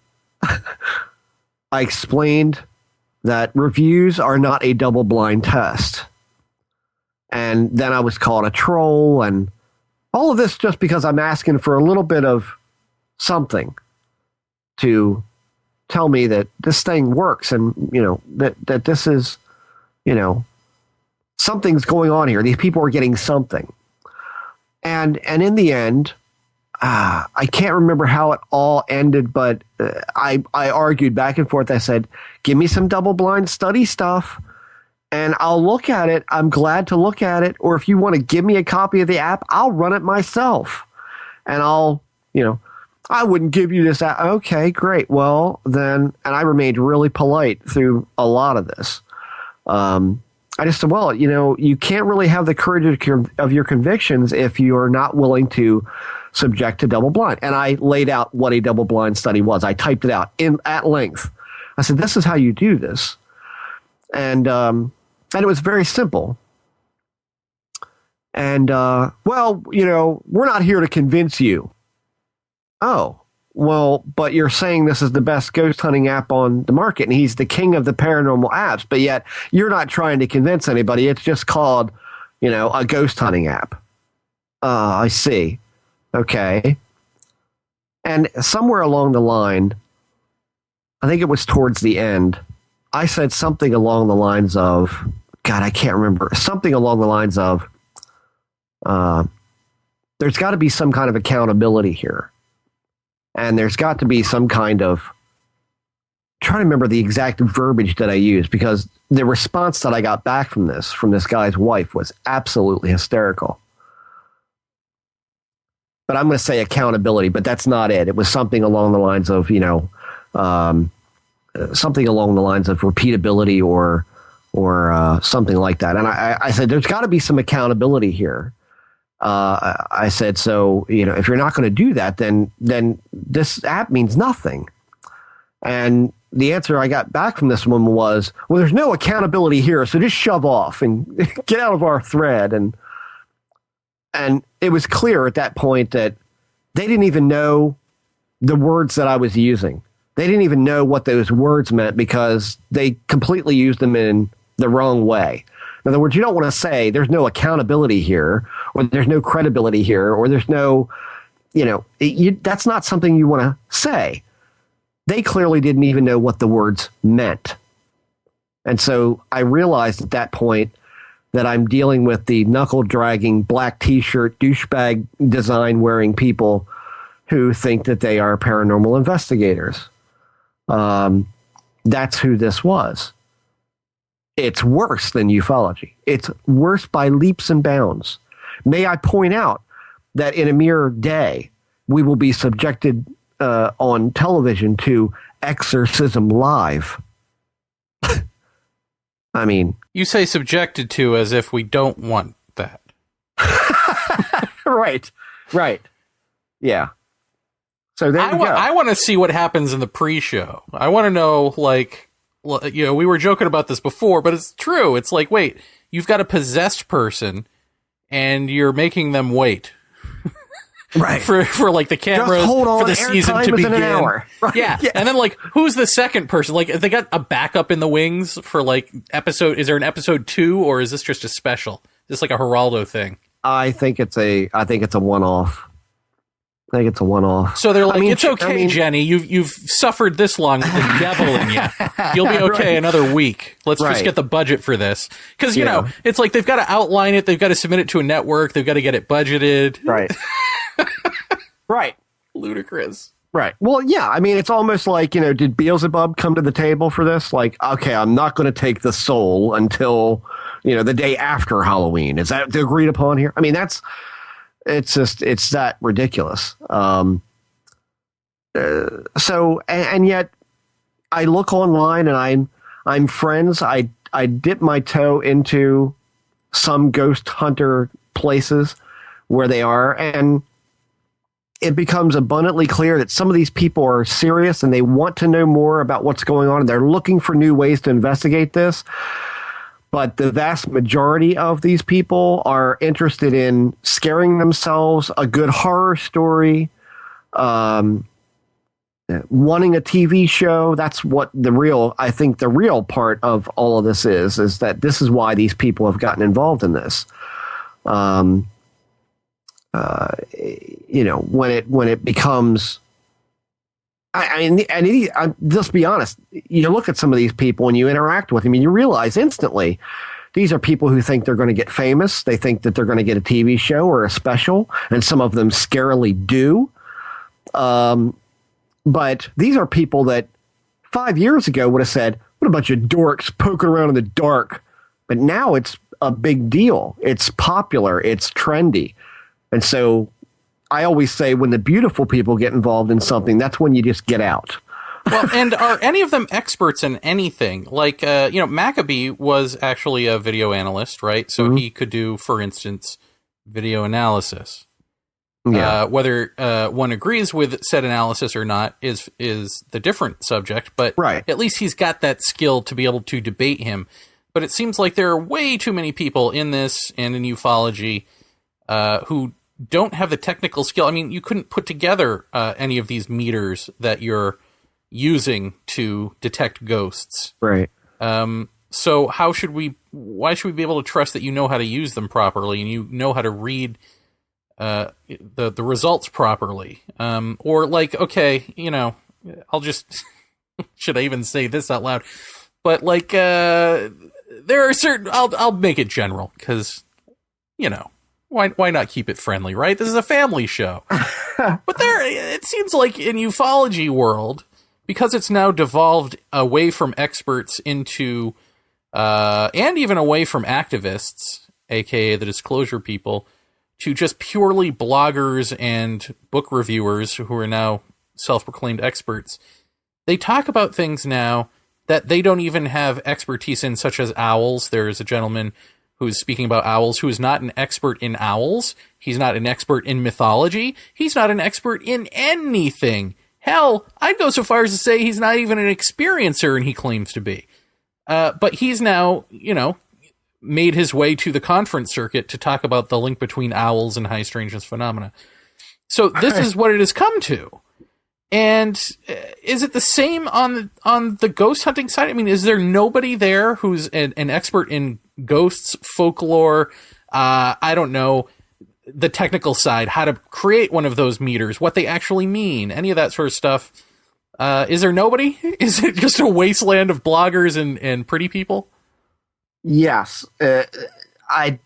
explained that reviews are not a double-blind test. And then I was called a troll, and all of this just because I'm asking for a little bit of something to tell me that this thing works, and that this is, something's going on here. These people are getting something. And in the end, I can't remember how it all ended, but I argued back and forth. I said, give me some double-blind study stuff, and I'll look at it. I'm glad to look at it. Or if you want to give me a copy of the app, I'll run it myself. And I wouldn't give you this app. Okay, great. Well, then, and I remained really polite through a lot of this. I just said, well, you can't really have the courage of your convictions if you are not willing to subject to double blind. And I laid out what a double blind study was. I typed it out at length. I said, this is how you do this. And it was very simple. And, we're not here to convince you. Oh, well, but you're saying this is the best ghost hunting app on the market, and he's the king of the paranormal apps, but yet you're not trying to convince anybody. It's just called, a ghost hunting app. I see. Okay. And somewhere along the line, I think it was towards the end, I said something along the lines of, God, I can't remember, something along the lines of, there's got to be some kind of accountability here. And there's got to be some kind of, I'm trying to remember the exact verbiage that I used, because the response that I got back from this guy's wife was absolutely hysterical. But I'm going to say accountability, but that's not it. It was something along the lines of, something along the lines of repeatability or something like that. And I said, there's got to be some accountability here. I said, so, if you're not going to do that, then this app means nothing. And the answer I got back from this woman was, well, there's no accountability here, so just shove off and get out of our thread. And it was clear at that point that they didn't even know the words that I was using. They didn't even know what those words meant because they completely used them in the wrong way. In other words, you don't want to say there's no accountability here, or there's no credibility here, or there's no, that's not something you want to say. they clearly didn't even know what the words meant. And so I realized at that point that I'm dealing with the knuckle-dragging, black T-shirt, douchebag design-wearing people who think that they are paranormal investigators. That's who this was. It's worse than ufology. It's worse by leaps and bounds. May I point out that in a mere day, we will be subjected on television to Exorcism Live. I mean... You say subjected to as if we don't want that. Right. Yeah. So there we go. I want to see what happens in the pre-show. I want to know, like, we were joking about this before, but it's true. It's like, wait, you've got a possessed person, and you're making them wait. Right. For like the cameras for the season to begin. Right. Yeah. And then like who's the second person? Like they got a backup in the wings for like is there an episode 2 or is this just a special? Is this like a Geraldo thing? I think it's a one-off. So they're like, it's okay, Jenny. You've suffered this long with the devil in you. You'll be okay another week. Let's just get the budget for this. Because, you know, it's like they've got to outline it. They've got to submit it to a network. They've got to get it budgeted. Right. Right. Ludicrous. Right. Well, yeah. I mean, it's almost like, did Beelzebub come to the table for this? Like, okay, I'm not going to take the soul until, the day after Halloween. Is that agreed upon here? I mean, it's that ridiculous. So, and yet I look online and I'm friends. I dip my toe into some ghost hunter places where they are, and it becomes abundantly clear that some of these people are serious and they want to know more about what's going on, and they're looking for new ways to investigate this. But the vast majority of these people are interested in scaring themselves, a good horror story, wanting a TV show. That's what I think the real part of all of this is that this is why these people have gotten involved in this. When it becomes, just be honest, you look at some of these people and you interact with them and you realize instantly these are people who think they're going to get famous. They think that they're going to get a TV show or a special, and some of them scarily do. But these are people that 5 years ago would have said, what a bunch of dorks poking around in the dark. But now it's a big deal. It's popular. It's trendy. And so I always say when the beautiful people get involved in something, that's when you just get out. Well, and are any of them experts in anything? Like, Maccabee was actually a video analyst, right? So he could do, for instance, video analysis. Yeah. Whether one agrees with said analysis or not is the different subject, but at least he's got that skill to be able to debate him. But it seems like there are way too many people in this and in ufology who don't have the technical skill. I mean, you couldn't put together any of these meters that you're using to detect ghosts. Right. So why should we be able to trust that you know how to use them properly and you know how to read the results properly? Or like, okay, I'll just, should I even say this out loud? But like, there are certain, I'll make it general because, why not keep it friendly, right? This is a family show. But it seems like in ufology world, because it's now devolved away from experts into, and even away from activists, aka the disclosure people, to just purely bloggers and book reviewers who are now self-proclaimed experts. They talk about things now that they don't even have expertise in, such as owls. There is a gentleman who's speaking about owls, who is not an expert in owls. He's not an expert in mythology. He's not an expert in anything. Hell, I'd go so far as to say he's not even an experiencer, and he claims to be. But he's now, made his way to the conference circuit to talk about the link between owls and high strangeness phenomena. So this is what it has come to. And is it the same on the ghost hunting side? I mean, is there nobody there who's an expert in ghosts, folklore, I don't know, the technical side, how to create one of those meters, what they actually mean, any of that sort of stuff? Is there nobody? Is it just a wasteland of bloggers and pretty people? Yes. I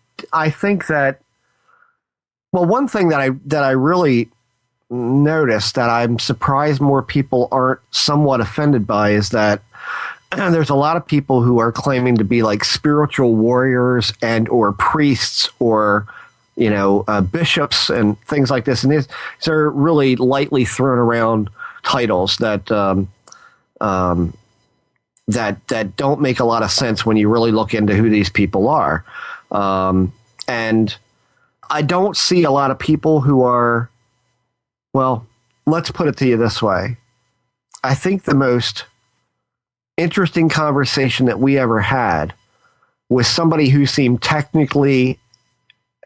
think that, well, one thing that I really noticed that I'm surprised more people aren't somewhat offended by is that there's a lot of people who are claiming to be like spiritual warriors and or priests or bishops and things like this, and these are really lightly thrown around titles that that don't make a lot of sense when you really look into who these people are. And I don't see a lot of people who are, well, let's put it to you this way. I think the most interesting conversation that we ever had was somebody who seemed technically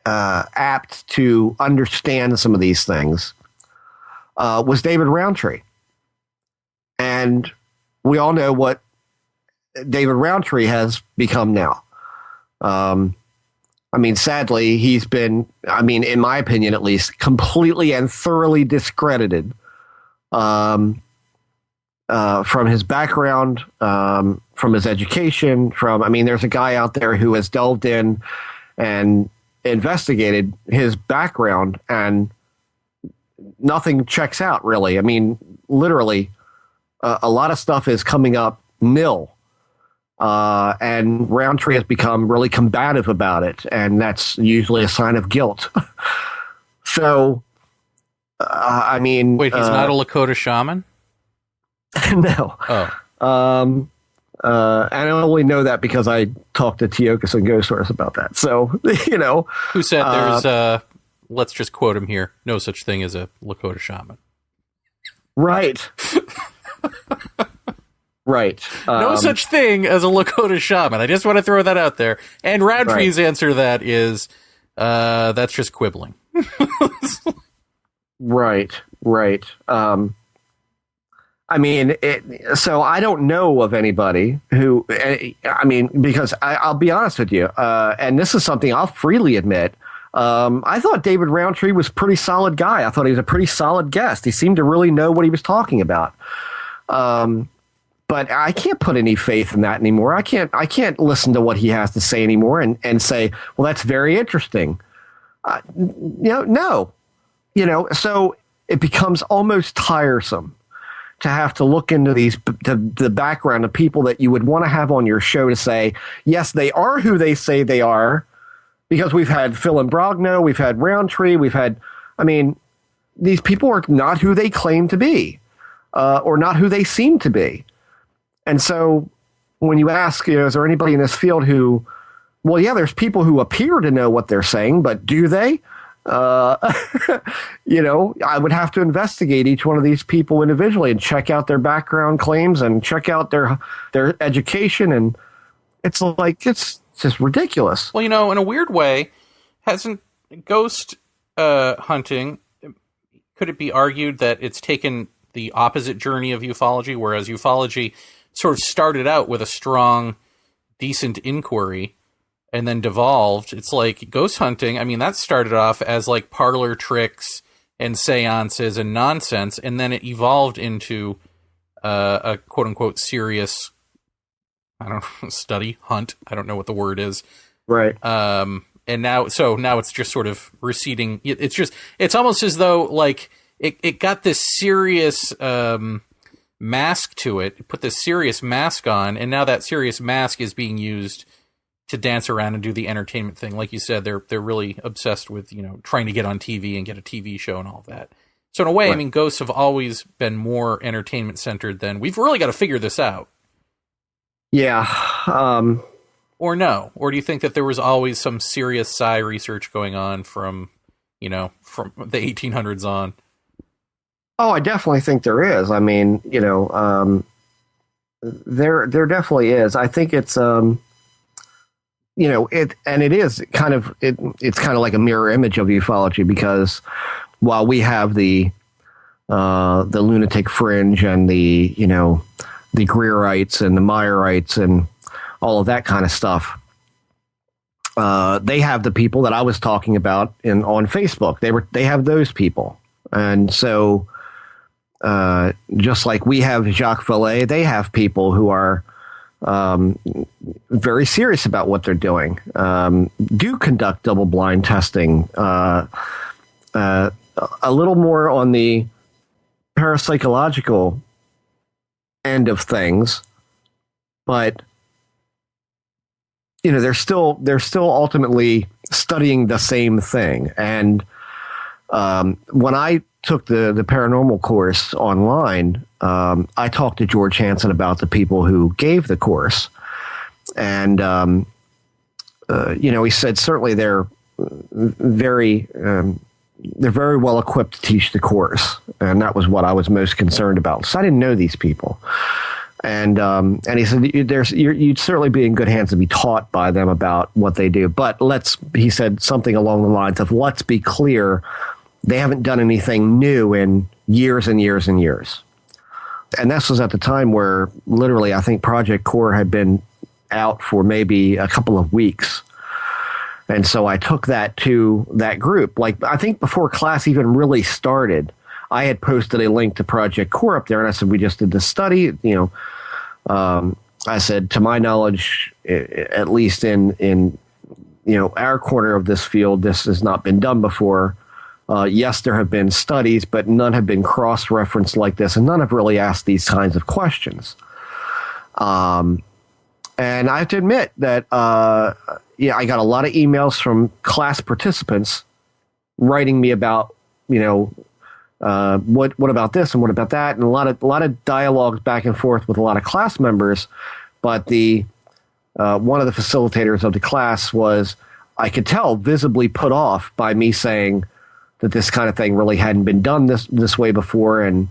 apt to understand some of these things was David Roundtree. And we all know what David Roundtree has become now. Sadly, he's been, in my opinion at least, completely and thoroughly discredited from his background, from his education, there's a guy out there who has delved in and investigated his background, and nothing checks out, really. Literally, a lot of stuff is coming up nil. And Roundtree has become really combative about it, and that's usually a sign of guilt. So, wait, he's not a Lakota shaman? No. Oh. And I only know that because I talked to Teokas and Ghost Horse about that. So, Who said there's, let's just quote him here, no such thing as a Lakota shaman. Right. Right. No such thing as a Lakota shaman. I just want to throw that out there. And Roundtree's answer to that is, that's just quibbling. Right. So I don't know of anybody who, because I'll be honest with you, and this is something I'll freely admit, I thought David Roundtree was a pretty solid guy. I thought he was a pretty solid guest. He seemed to really know what he was talking about. But I can't put any faith in that anymore. I can't listen to what he has to say anymore and say, well, that's very interesting. No. So it becomes almost tiresome to have to look into the background of people that you would want to have on your show to say, yes, they are who they say they are, because we've had Phil and Brogno, we've had Roundtree, these people are not who they claim to be, or not who they seem to be. And so when you ask, is there anybody in this field who, well, yeah, there's people who appear to know what they're saying, but do they? I would have to investigate each one of these people individually and check out their background claims and check out their education. And it's just ridiculous. Well, in a weird way, hasn't ghost hunting, could it be argued that it's taken the opposite journey of ufology, whereas ufology sort of started out with a strong, decent inquiry and then devolved? It's like ghost hunting. That started off as like parlor tricks and seances and nonsense, and then it evolved into a quote unquote serious, study, hunt. I don't know what the word is. Right. And now it's just sort of receding. It's almost as though like it got this serious mask to it. It put this serious mask on, and now that serious mask is being used to dance around and do the entertainment thing. Like you said, they're really obsessed with, trying to get on TV and get a TV show and all that. So in a way, right. Ghosts have always been more entertainment centered than we've really got to figure this out. Yeah. Or no? Or do you think that there was always some serious sci research going on from the 1800s on? Oh, I definitely think there is. There definitely is. I think it's, it is kind of, it's kind of like a mirror image of ufology, because while we have the lunatic fringe and the Greerites and the Meyerites and all of that kind of stuff, they have the people that I was talking about on Facebook. They have those people. And so just like we have Jacques Vallée, they have people who are very serious about what they're doing, do conduct double-blind testing, a little more on the parapsychological end of things, but they're still ultimately studying the same thing. And when I took the paranormal course online, I talked to George Hansen about the people who gave the course, and he said certainly they're very well equipped to teach the course, and that was what I was most concerned about. So I didn't know these people, and he said you'd certainly be in good hands to be taught by them about what they do. But he said something along the lines of, let's be clear, they haven't done anything new in years and years and years. And this was at the time where literally I think Project Core had been out for maybe a couple of weeks. And so I took that to that group. Like, I think before class even really started, I had posted a link to Project Core up there, and I said, we just did this study. I said, to my knowledge, at least in our corner of this field, this has not been done before. Yes, there have been studies, but none have been cross-referenced like this, and none have really asked these kinds of questions. And I have to admit that, I got a lot of emails from class participants writing me about, what about this and what about that, and a lot of dialogues back and forth with a lot of class members. But one of the facilitators of the class was, I could tell, visibly put off by me saying that this kind of thing really hadn't been done this way before. And,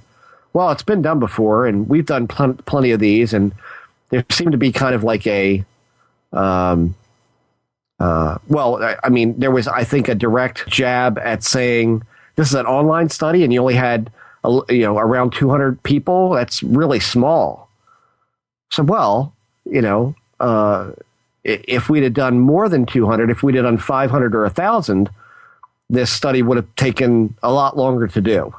well, it's been done before, and we've done plenty of these, and there seemed to be kind of like a, there was, I think, a direct jab at saying, this is an online study, and you only had, around 200 people. That's really small. So, well, if we'd have done more than 200, if we'd have done 500 or 1,000, this study would have taken a lot longer to do.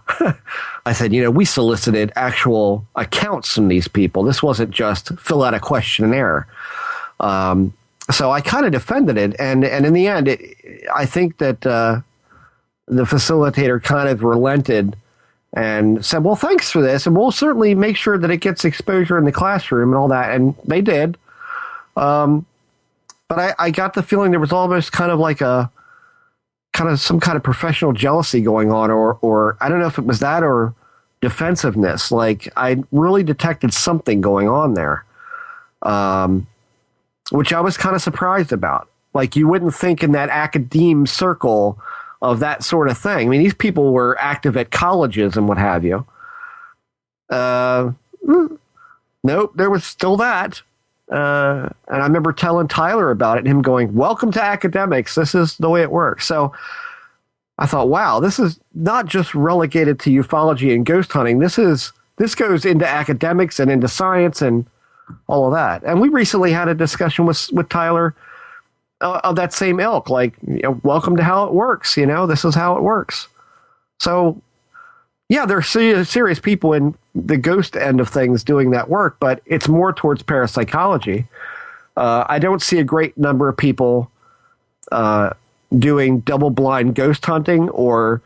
I said, we solicited actual accounts from these people. This wasn't just fill out a questionnaire. So I kind of defended it. And in the end, I think that the facilitator kind of relented and said, well, thanks for this. And we'll certainly make sure that it gets exposure in the classroom and all that. And they did. But I got the feeling there was almost kind of like some kind of professional jealousy going on, or I don't know if it was that or defensiveness. Like, I really detected something going on there, which I was kind of surprised about. Like, you wouldn't think in that academe circle of that sort of thing. I mean, these people were active at colleges and what have you. Nope, there was still that. And I remember telling Tyler about it and him going, welcome to academics. This is the way it works. So I thought, wow, this is not just relegated to ufology and ghost hunting. This goes into academics and into science and all of that. And we recently had a discussion with Tyler of that same ilk, like, welcome to how it works. This is how it works. So yeah, there are serious people in the ghost end of things doing that work, but it's more towards parapsychology. I don't see a great number of people doing double-blind ghost hunting or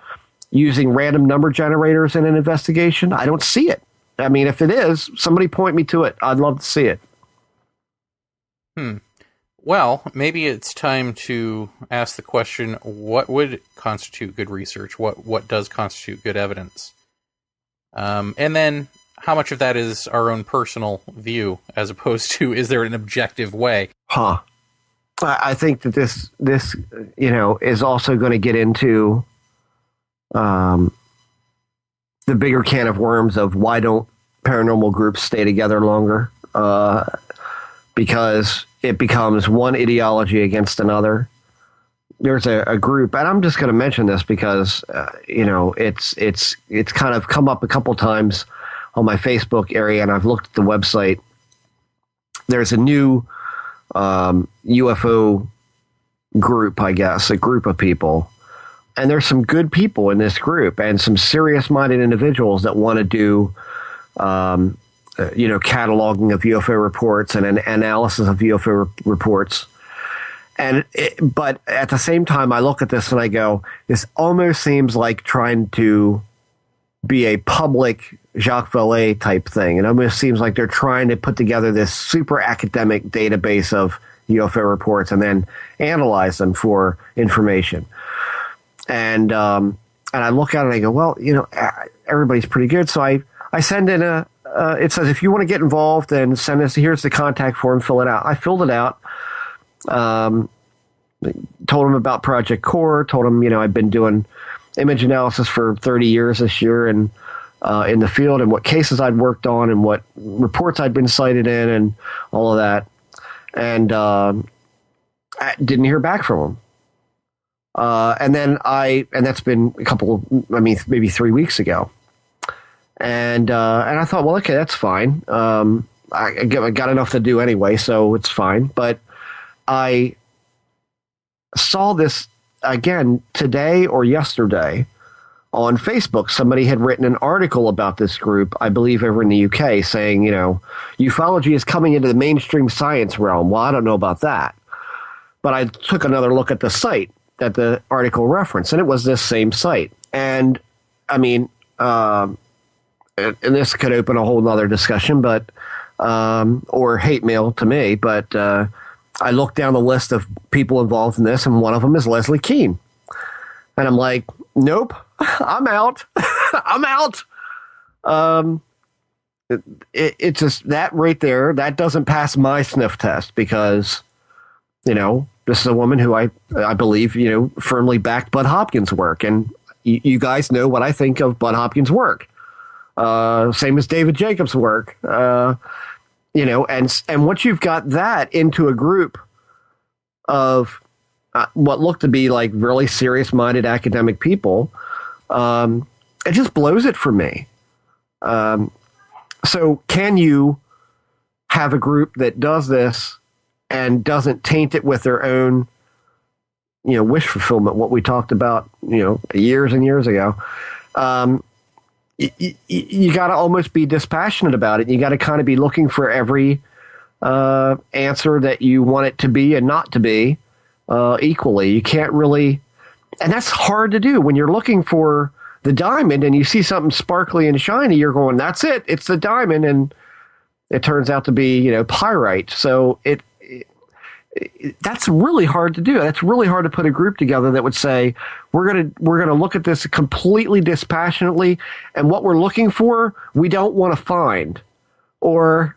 using random number generators in an investigation. I don't see it. I mean, if it is, somebody point me to it. I'd love to see it. Well, maybe it's time to ask the question, what would constitute good research? What does constitute good evidence? And then how much of that is our own personal view as opposed to, is there an objective way? I think that this is also going to get into the bigger can of worms of why don't paranormal groups stay together longer? Because it becomes one ideology against another. There's a group, and I'm just going to mention this because it's kind of come up a couple times on my Facebook area, and I've looked at the website. There's a new UFO group, I guess, a group of people and there's some good people in this group and some serious-minded individuals that want to do, cataloging of UFO reports and an analysis of UFO reports. But at the same time, I look at this and I go, this almost seems like trying to be a public Jacques Vallée type thing. It almost seems like they're trying to put together this super academic database of UFO reports and then analyze them for information. And I look at it and I go, well, everybody's pretty good. So I send in it says, if you want to get involved, then send us, here's the contact form, fill it out. I filled it out. Told him about Project Core, told him, I've been doing image analysis for 30 years this year and in the field, and what cases I'd worked on and what reports I'd been cited in and all of that. And I didn't hear back from him. And that's been maybe 3 weeks ago. And I thought, well, okay, that's fine. I got enough to do anyway, so it's fine. But I saw this again today or yesterday on Facebook. Somebody had written an article about this group, I believe over in the UK, saying, ufology is coming into the mainstream science realm. Well, I don't know about that. But I took another look at the site that the article referenced, and it was this same site. And I mean, and this could open a whole nother discussion, but or hate mail to me, but I looked down the list of people involved in this, and one of them is Leslie Kean. And I'm like, nope, I'm out. I'm out. It's just that right there, that doesn't pass my sniff test because, this is a woman who I believe, firmly backed Bud Hopkins' work. And you guys know what I think of Bud Hopkins' work. Same as David Jacobs' work. And once you've got that into a group of what looked to be like really serious-minded academic people, it just blows it for me. So can you have a group that does this and doesn't taint it with their own, wish fulfillment, what we talked about, years and years ago? You got to almost be dispassionate about it. You got to kind of be looking for every answer that you want it to be and not to be equally. You can't really, and that's hard to do when you're looking for the diamond and you see something sparkly and shiny. You're going, that's it. It's the diamond, and it turns out to be pyrite. So that's really hard to do. That's really hard to put a group together that would say we're gonna look at this completely dispassionately, and what we're looking for we don't want to find. Or,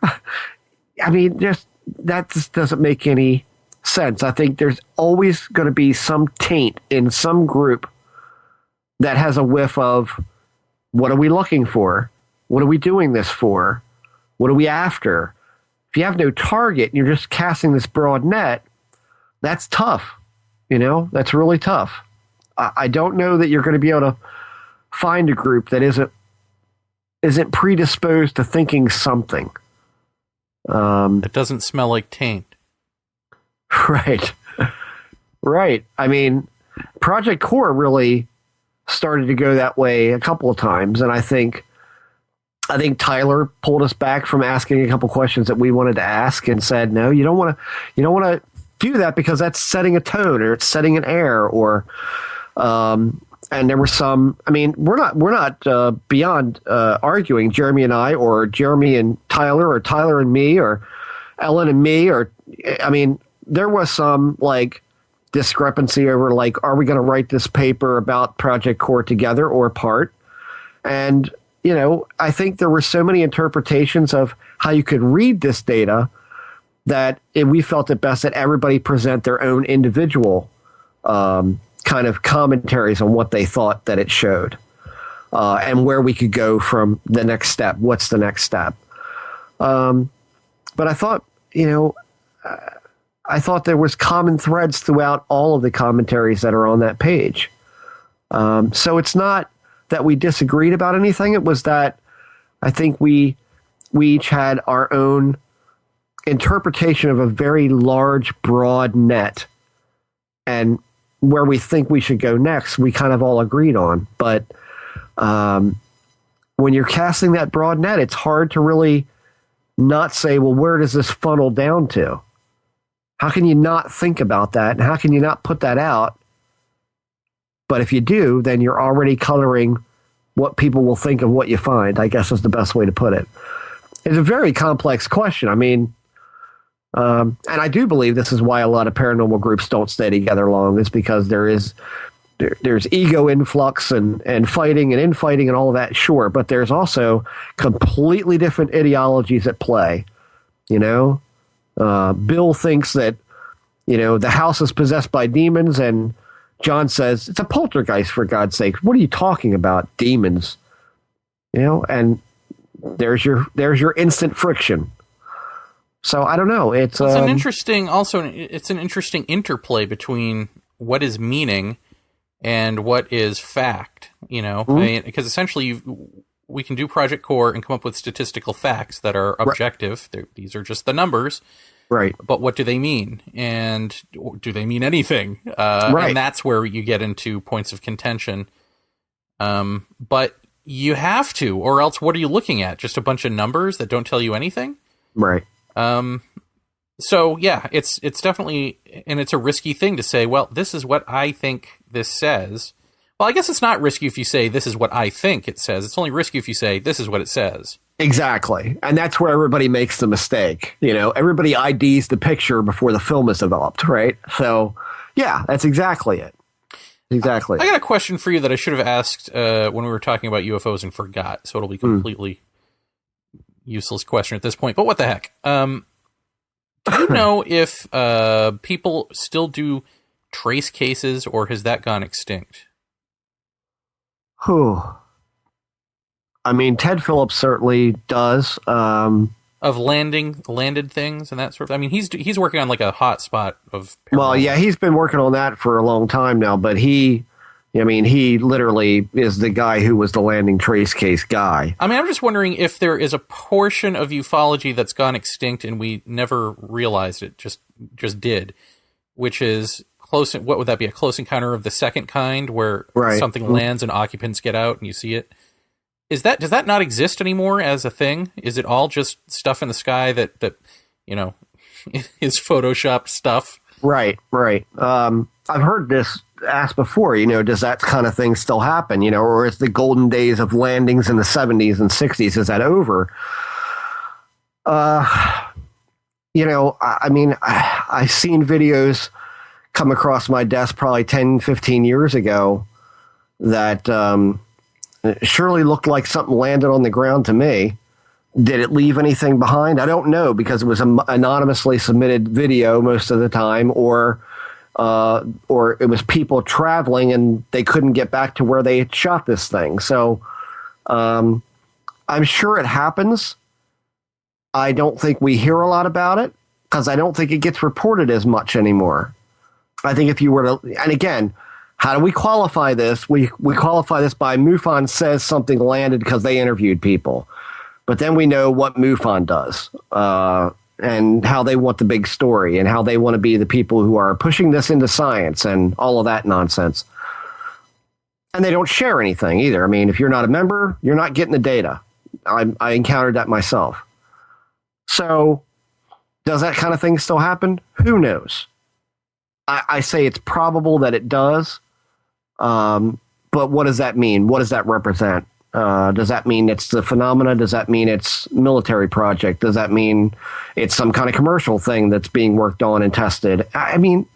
that just doesn't make any sense. I think there's always going to be some taint in some group that has a whiff of what are we looking for? What are we doing this for? What are we after? If you have no target and you're just casting this broad net, that's tough. That's really tough. I don't know that you're going to be able to find a group that isn't predisposed to thinking something. It doesn't smell like taint. Right. Right. I mean, Project Core really started to go that way a couple of times, and I think Tyler pulled us back from asking a couple questions that we wanted to ask and said, no, you don't want to do that because that's setting a tone or it's setting an air or, and there were some, we're not beyond arguing, Jeremy and I, or Jeremy and Tyler, or Tyler and me, or Ellen and me, or, there was some discrepancy over are we going to write this paper about Project Core together or apart? And, I think there were so many interpretations of how you could read this data that we felt it best that everybody present their own individual kind of commentaries on what they thought that it showed and where we could go from the next step. What's the next step? But I thought, there was common threads throughout all of the commentaries that are on that page. So it's not that we disagreed about anything. It was that I think we each had our own interpretation of a very large, broad net and where we think we should go next, we kind of all agreed on. But when you're casting that broad net, it's hard to really not say, well, where does this funnel down to? How can you not think about that? And how can you not put that out? But if you do, then you're already coloring what people will think of what you find, I guess is the best way to put it. It's a very complex question. I mean, and I do believe this is why a lot of paranormal groups don't stay together long, is because there's ego influx and fighting and infighting and all of that, sure, but there's also completely different ideologies at play. You know, Bill thinks that, you know, the house is possessed by demons, and John says it's a poltergeist, for God's sake. What are you talking about? Demons, you know, and there's your instant friction. So I don't know. It's an interesting interplay between what is meaning and what is fact, you know, I mean, because essentially we can do Project Core and come up with statistical facts that are objective. Right. These are just the numbers. Right. But what do they mean? And do they mean anything? Right. And that's where you get into points of contention. But you have to, or else what are you looking at? Just a bunch of numbers that don't tell you anything? Right. So yeah, it's definitely, and it's a risky thing to say, well, this is what I think this says. Well, I guess it's not risky if you say this is what I think it says. It's only risky if you say this is what it says. Exactly. And that's where everybody makes the mistake. You know, everybody IDs the picture before the film is developed, right? So yeah, that's exactly it. Exactly. I got a question for you that I should have asked when we were talking about UFOs and forgot. So it'll be completely useless question at this point, but what the heck? Do you know if people still do trace cases, or has that gone extinct? Whew. I mean, Ted Phillips certainly does. Of landed things and that sort of. I mean, he's working on like a hot spot of. Well, yeah, he's been working on that for a long time now. But he literally is the guy who was the landing trace case guy. I mean, I'm just wondering if there is a portion of ufology that's gone extinct and we never realized it, just did, which is close. What would that be? A close encounter of the second kind, where something lands and occupants get out and you see it. Does that not exist anymore as a thing? Is it all just stuff in the sky that you know is Photoshopped stuff? Right. I've heard this asked before. You know, does that kind of thing still happen? You know, or is the golden days of landings in the 70s and 60s, is that over? You know, I mean, I've seen videos come across my desk probably 10, 15 years ago that it surely looked like something landed on the ground to me. Did it leave anything behind? I don't know, because it was an anonymously submitted video most of the time, or it was people traveling and they couldn't get back to where they had shot this thing. So I'm sure it happens. I don't think we hear a lot about it because I don't think it gets reported as much anymore. I think if you were to, and again, how do we qualify this? We qualify this by MUFON says something landed because they interviewed people. But then we know what MUFON does and how they want the big story and how they want to be the people who are pushing this into science and all of that nonsense. And they don't share anything either. I mean, if you're not a member, you're not getting the data. I encountered that myself. So does that kind of thing still happen? Who knows? I say it's probable that it does. But what does that mean? What does that represent? Does that mean it's the phenomena? Does that mean it's military project? Does that mean it's some kind of commercial thing that's being worked on and tested? I mean,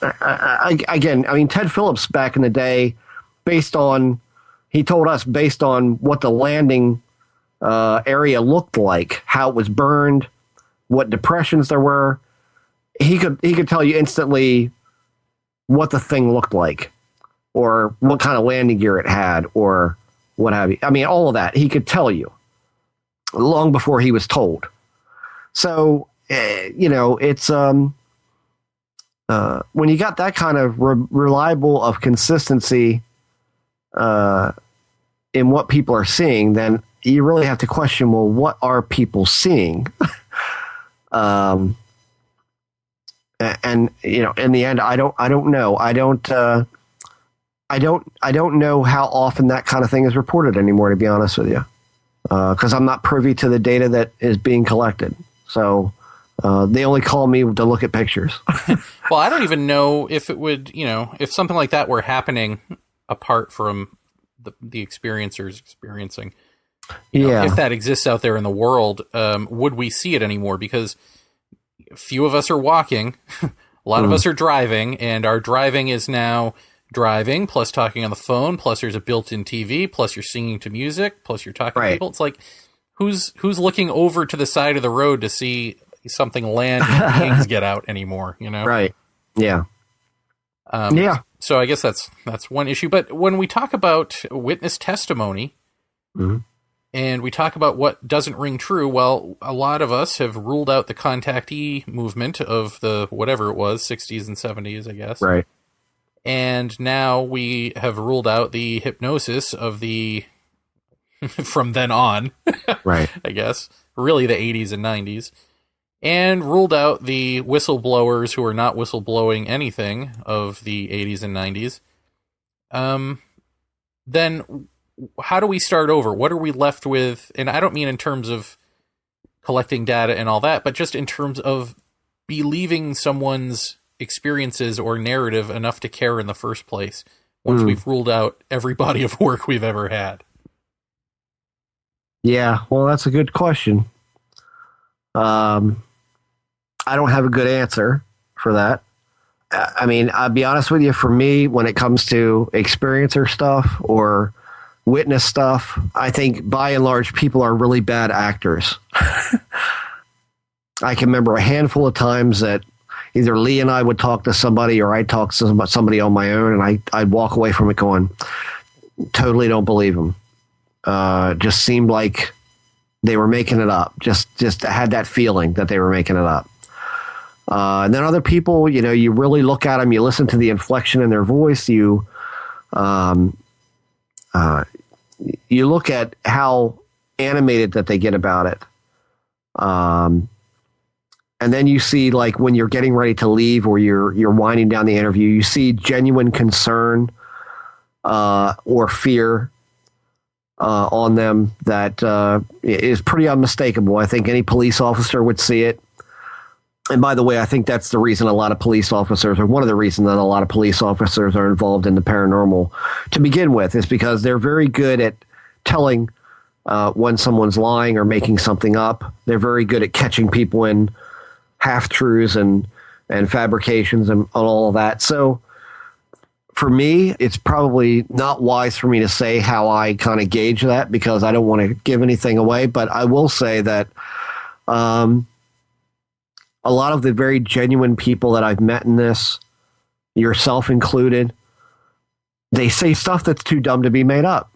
Ted Phillips back in the day, he told us based on what the landing area looked like, how it was burned, what depressions there were. He could tell you instantly what the thing looked like, or what kind of landing gear it had, or what have you. I mean, all of that he could tell you long before he was told. So, you know, it's when you got that kind of reliable of consistency in what people are seeing, then you really have to question, well, what are people seeing? And in the end, I don't know. I don't know how often that kind of thing is reported anymore, to be honest with you, because I'm not privy to the data that is being collected. So they only call me to look at pictures. Well, I don't even know if it would, if something like that were happening apart from the experiencers experiencing. If that exists out there in the world, would we see it anymore? Because few of us are walking, a lot of us are driving, and our driving is now driving, plus talking on the phone, plus there's a built-in TV, plus you're singing to music, plus you're talking to people. It's like, who's looking over to the side of the road to see something land and beings get out anymore, Right. Yeah. So I guess that's one issue. But when we talk about witness testimony, and we talk about what doesn't ring true, well, a lot of us have ruled out the contactee movement of the, whatever it was, 60s and 70s, I guess. Right. And now we have ruled out the hypnosis of the, from then on, right? I guess, really the 80s and 90s. And ruled out the whistleblowers who are not whistleblowing anything of the 80s and 90s. Then how do we start over? What are we left with? And I don't mean in terms of collecting data and all that, but just in terms of believing someone's experiences or narrative enough to care in the first place once we've ruled out every body of work we've ever had. Yeah, well, that's a good question. I don't have a good answer for that. I mean, I'll be honest with you, for me, when it comes to experiencer stuff or witness stuff, I think by and large people are really bad actors. I can remember a handful of times that either Lee and I would talk to somebody or I'd talk to somebody on my own, and I'd walk away from it going, totally don't believe them. Just seemed like they were making it up. Just had that feeling that they were making it up. And then other people, you really look at them, you listen to the inflection in their voice, you look at how animated that they get about it. And then you see, like, when you're getting ready to leave or you're winding down the interview, you see genuine concern or fear on them that is pretty unmistakable. I think any police officer would see it. And by the way, I think that's the reason a lot of police officers, or one of the reasons that a lot of police officers are involved in the paranormal to begin with, is because they're very good at telling when someone's lying or making something up. They're very good at catching people in half-truths and fabrications and all of that. So for me, it's probably not wise for me to say how I kind of gauge that, because I don't want to give anything away. But I will say that a lot of the very genuine people that I've met in this, yourself included, they say stuff that's too dumb to be made up,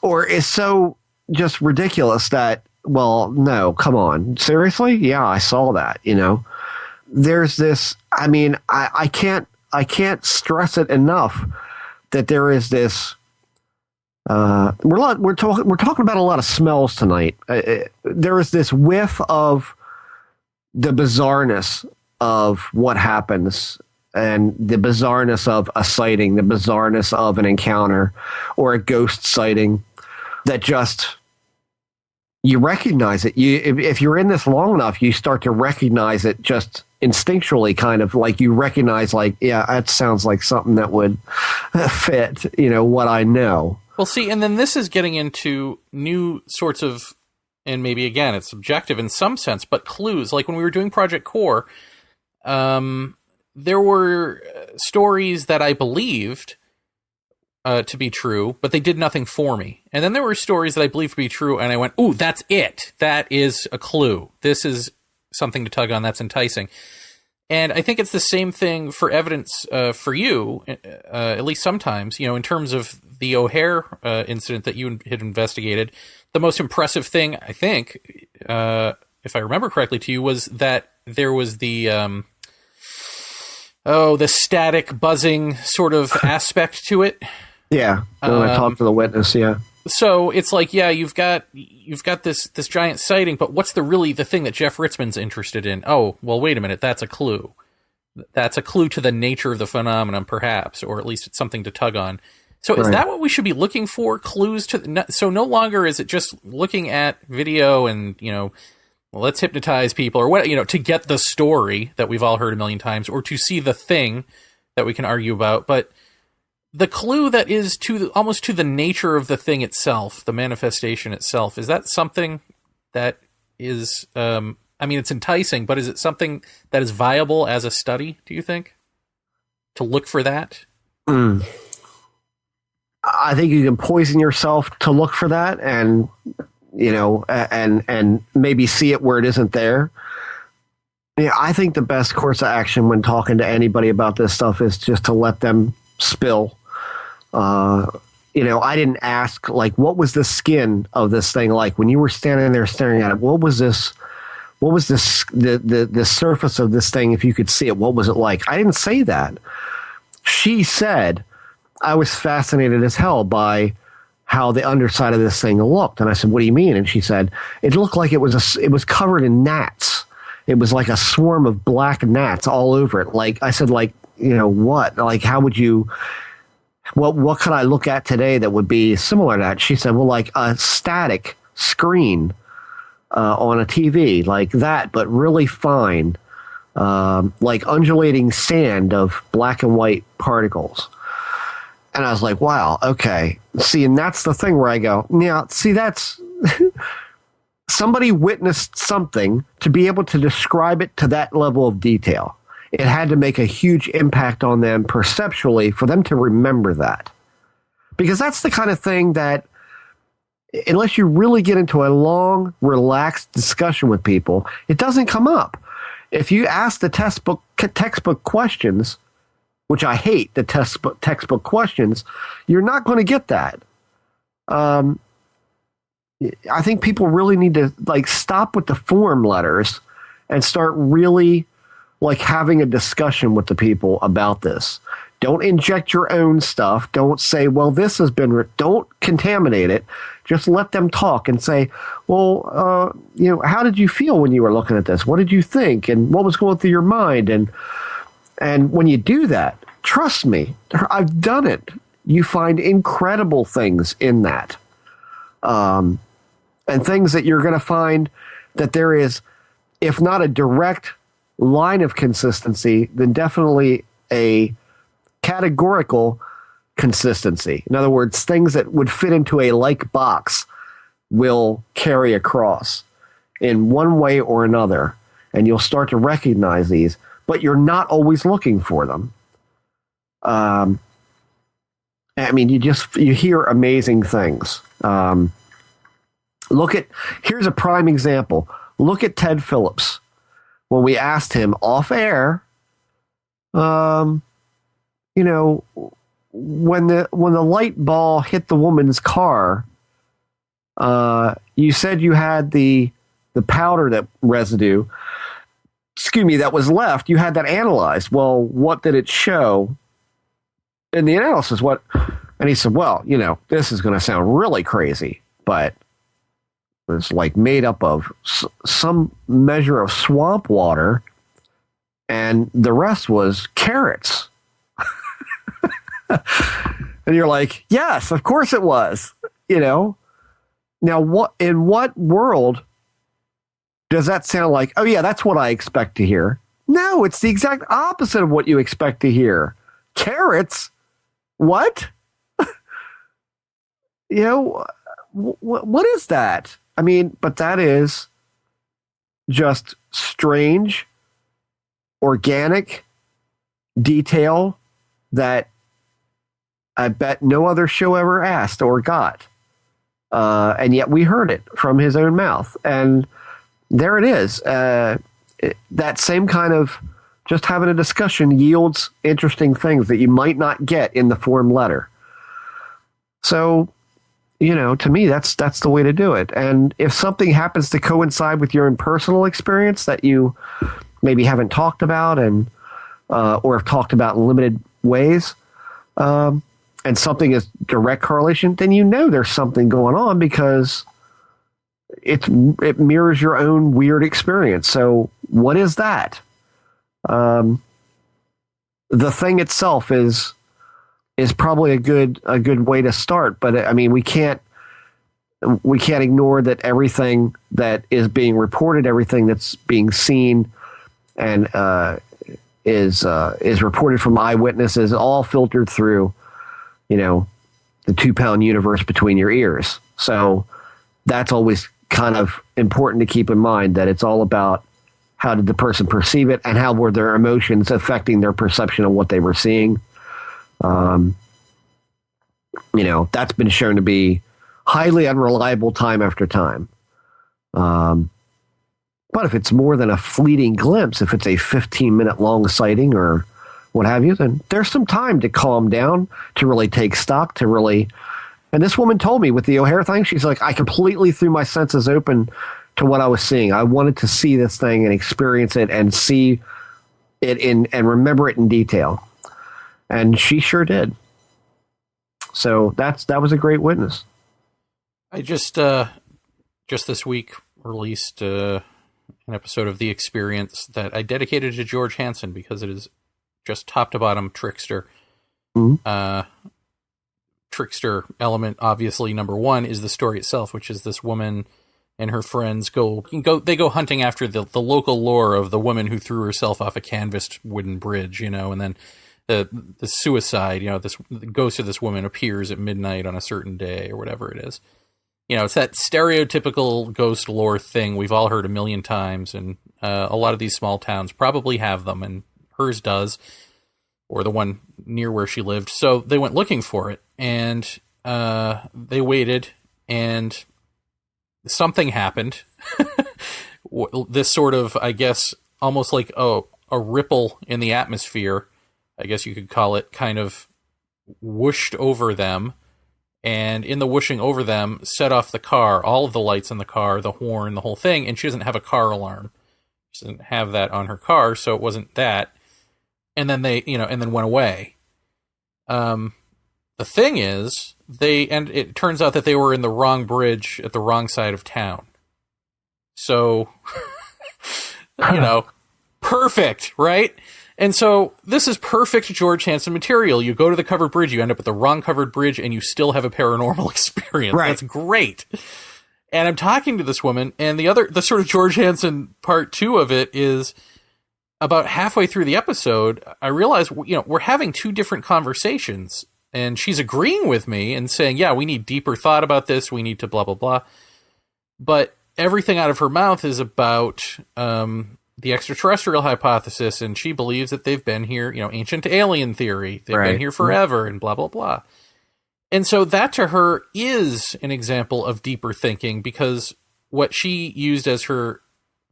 or is so just ridiculous that, well, no, come on, seriously? Yeah, I saw that. There's this. I mean, I can't stress it enough that there is this. We're talking about a lot of smells tonight. There is this whiff of the bizarreness of what happens, and the bizarreness of a sighting, the bizarreness of an encounter or a ghost sighting, that just, you recognize it. If you're in this long enough, you start to recognize it just instinctually, kind of like you recognize, like, yeah, that sounds like something that would fit, what I know. Well, see, and then this is getting into new sorts of, and maybe again, it's subjective in some sense, but clues. Like when we were doing Project Core, there were stories that I believed to be true, but they did nothing for me. And then there were stories that I believed to be true, and I went, ooh, that's it. That is a clue. This is something to tug on. That's enticing. And I think it's the same thing for evidence for you, at least sometimes, in terms of the O'Hare incident that you had investigated. The most impressive thing, I think, if I remember correctly to you, was that there was the static buzzing sort of aspect to it. Yeah, when I talked to the witness, yeah. So it's like, yeah, you've got this giant sighting, but what's the thing that Jeff Ritzman's interested in? Oh, well, wait a minute, that's a clue. that's a clue to the nature of the phenomenon, perhaps, or at least it's something to tug on. So is Right. that what we should be looking for? Clues to so no longer is it just looking at video and, let's hypnotize people or what, to get the story that we've all heard a million times, or to see the thing that we can argue about, but the clue that is almost to the nature of the thing itself, the manifestation itself, is that something that is, it's enticing, but is it something that is viable as a study, do you think? To look for that? I think you can poison yourself to look for that, and and maybe see it where it isn't there. Yeah, I think the best course of action when talking to anybody about this stuff is just to let them spill. I didn't ask, like, what was the skin of this thing like when you were standing there staring at it? What was this? What was this? The surface of this thing? If you could see it, what was it like? I didn't say that. She said, I was fascinated as hell by how the underside of this thing looked. And I said, what do you mean? And she said, it looked like it was covered in gnats. It was like a swarm of black gnats all over it. Like, I said, like, what? Like, how would you, what could I look at today that would be similar to that? She said, well, like a static screen on a TV, like that, but really fine, like undulating sand of black and white particles. And I was like, wow, okay. See, and that's the thing where I go, yeah, see, that's somebody witnessed something to be able to describe it to that level of detail. It had to make a huge impact on them perceptually for them to remember that. Because that's the kind of thing that, unless you really get into a long, relaxed discussion with people, it doesn't come up. If you ask the textbook questions, which I hate, the textbook questions, you're not going to get that. I think people really need to stop with the form letters and start really having a discussion with the people about this. Don't inject your own stuff. Don't say, well, this has been, don't contaminate it. Just let them talk and say, well, how did you feel when you were looking at this? What did you think? And what was going through your mind? And when you do that, trust me, I've done it. You find incredible things in that. And things that you're going to find that there is, if not a direct line of consistency, then definitely a categorical consistency. In other words, things that would fit into a like box will carry across in one way or another. And you'll start to recognize these, but you're not always looking for them. You hear amazing things. Here's a prime example. Look at Ted Phillips. When we asked him off air, when the light ball hit the woman's car, you said you had the powder, that residue, that was left, you had that analyzed. Well, what did it show in the analysis? And he said, well, this is going to sound really crazy, but it's made up of some measure of swamp water, and the rest was carrots. And you're like, yes, of course it was. Now, in what world does that sound like? Oh yeah, that's what I expect to hear. No, it's the exact opposite of what you expect to hear. Carrots? What? What is that? But that is just strange, organic detail that I bet no other show ever asked or got. And yet we heard it from his own mouth. And there it is. That same kind of just having a discussion yields interesting things that you might not get in the form letter. So, to me, that's the way to do it. And if something happens to coincide with your own personal experience that you maybe haven't talked about or have talked about in limited ways, and something is direct correlation, then there's something going on because it mirrors your own weird experience. So what is that? the thing itself is probably a good way to start. But I mean, we can't ignore that everything that is being reported, everything that's being seen, and is reported from eyewitnesses, all filtered through, the 2-pound universe between your ears. So that's always kind of important to keep in mind, that it's all about how did the person perceive it and how were their emotions affecting their perception of what they were seeing. That's been shown to be highly unreliable time after time. But if it's more than a fleeting glimpse, if it's a 15-minute long sighting or what have you, then there's some time to calm down, to really take stock, to really... And this woman told me with the O'Hare thing, she's like, I completely threw my senses open to what I was seeing. I wanted to see this thing and experience it and see it and remember it in detail. And she sure did. So that was a great witness. I just this week released an episode of The Experience that I dedicated to George Hansen because it is just top to bottom trickster. Mm-hmm. Trickster element, obviously, number one is the story itself, which is this woman and her friends go hunting after the local lore of the woman who threw herself off a canvased wooden bridge, and then the suicide, the ghost of this woman appears at midnight on a certain day or whatever it is. It's that stereotypical ghost lore thing we've all heard a million times, and a lot of these small towns probably have them, and hers does, or the one near where she lived. So they went looking for it, and they waited, and something happened. This sort of, I guess, almost like a ripple in the atmosphere, I guess you could call it, kind of whooshed over them. And in the whooshing over them, set off the car, all of the lights in the car, the horn, the whole thing. And she doesn't have a car alarm. She doesn't have that on her car, so it wasn't that. And then and then went away. The thing is, and it turns out that they were in the wrong bridge at the wrong side of town. So, perfect, right? And so this is perfect George Hansen material. You go to the covered bridge, you end up at the wrong covered bridge, and you still have a paranormal experience. Right. That's great. And I'm talking to this woman, and the sort of George Hansen part 2 of it is about halfway through the episode, I realize, we're having 2 different conversations, and she's agreeing with me and saying, yeah, we need deeper thought about this. We need to blah, blah, blah. But everything out of her mouth is about, the extraterrestrial hypothesis, and she believes that they've been here, ancient alien theory. They've been here forever, and blah, blah, blah. And so that to her is an example of deeper thinking, because what she used as her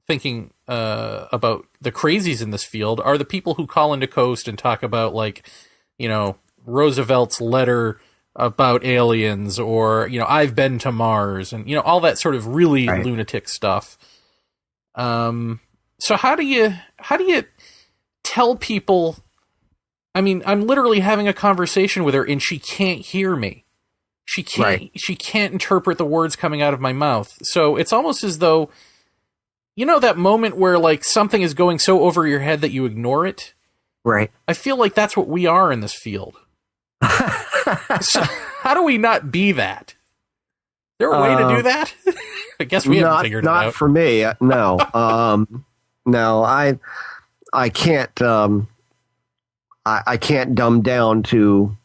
thinking about the crazies in this field are the people who call into Coast and talk about, Roosevelt's letter about aliens, or, I've been to Mars, and, all that sort of really lunatic stuff. So how do you tell people? I mean, I'm literally having a conversation with her, and she can't hear me. She can't interpret the words coming out of my mouth. So it's almost as though, that moment where something is going so over your head that you ignore it. Right. I feel like that's what we are in this field. So how do we not be that? Is there a way to do that? I guess we haven't figured it out. Not for me. No. No, I can't. I can't dumb down to,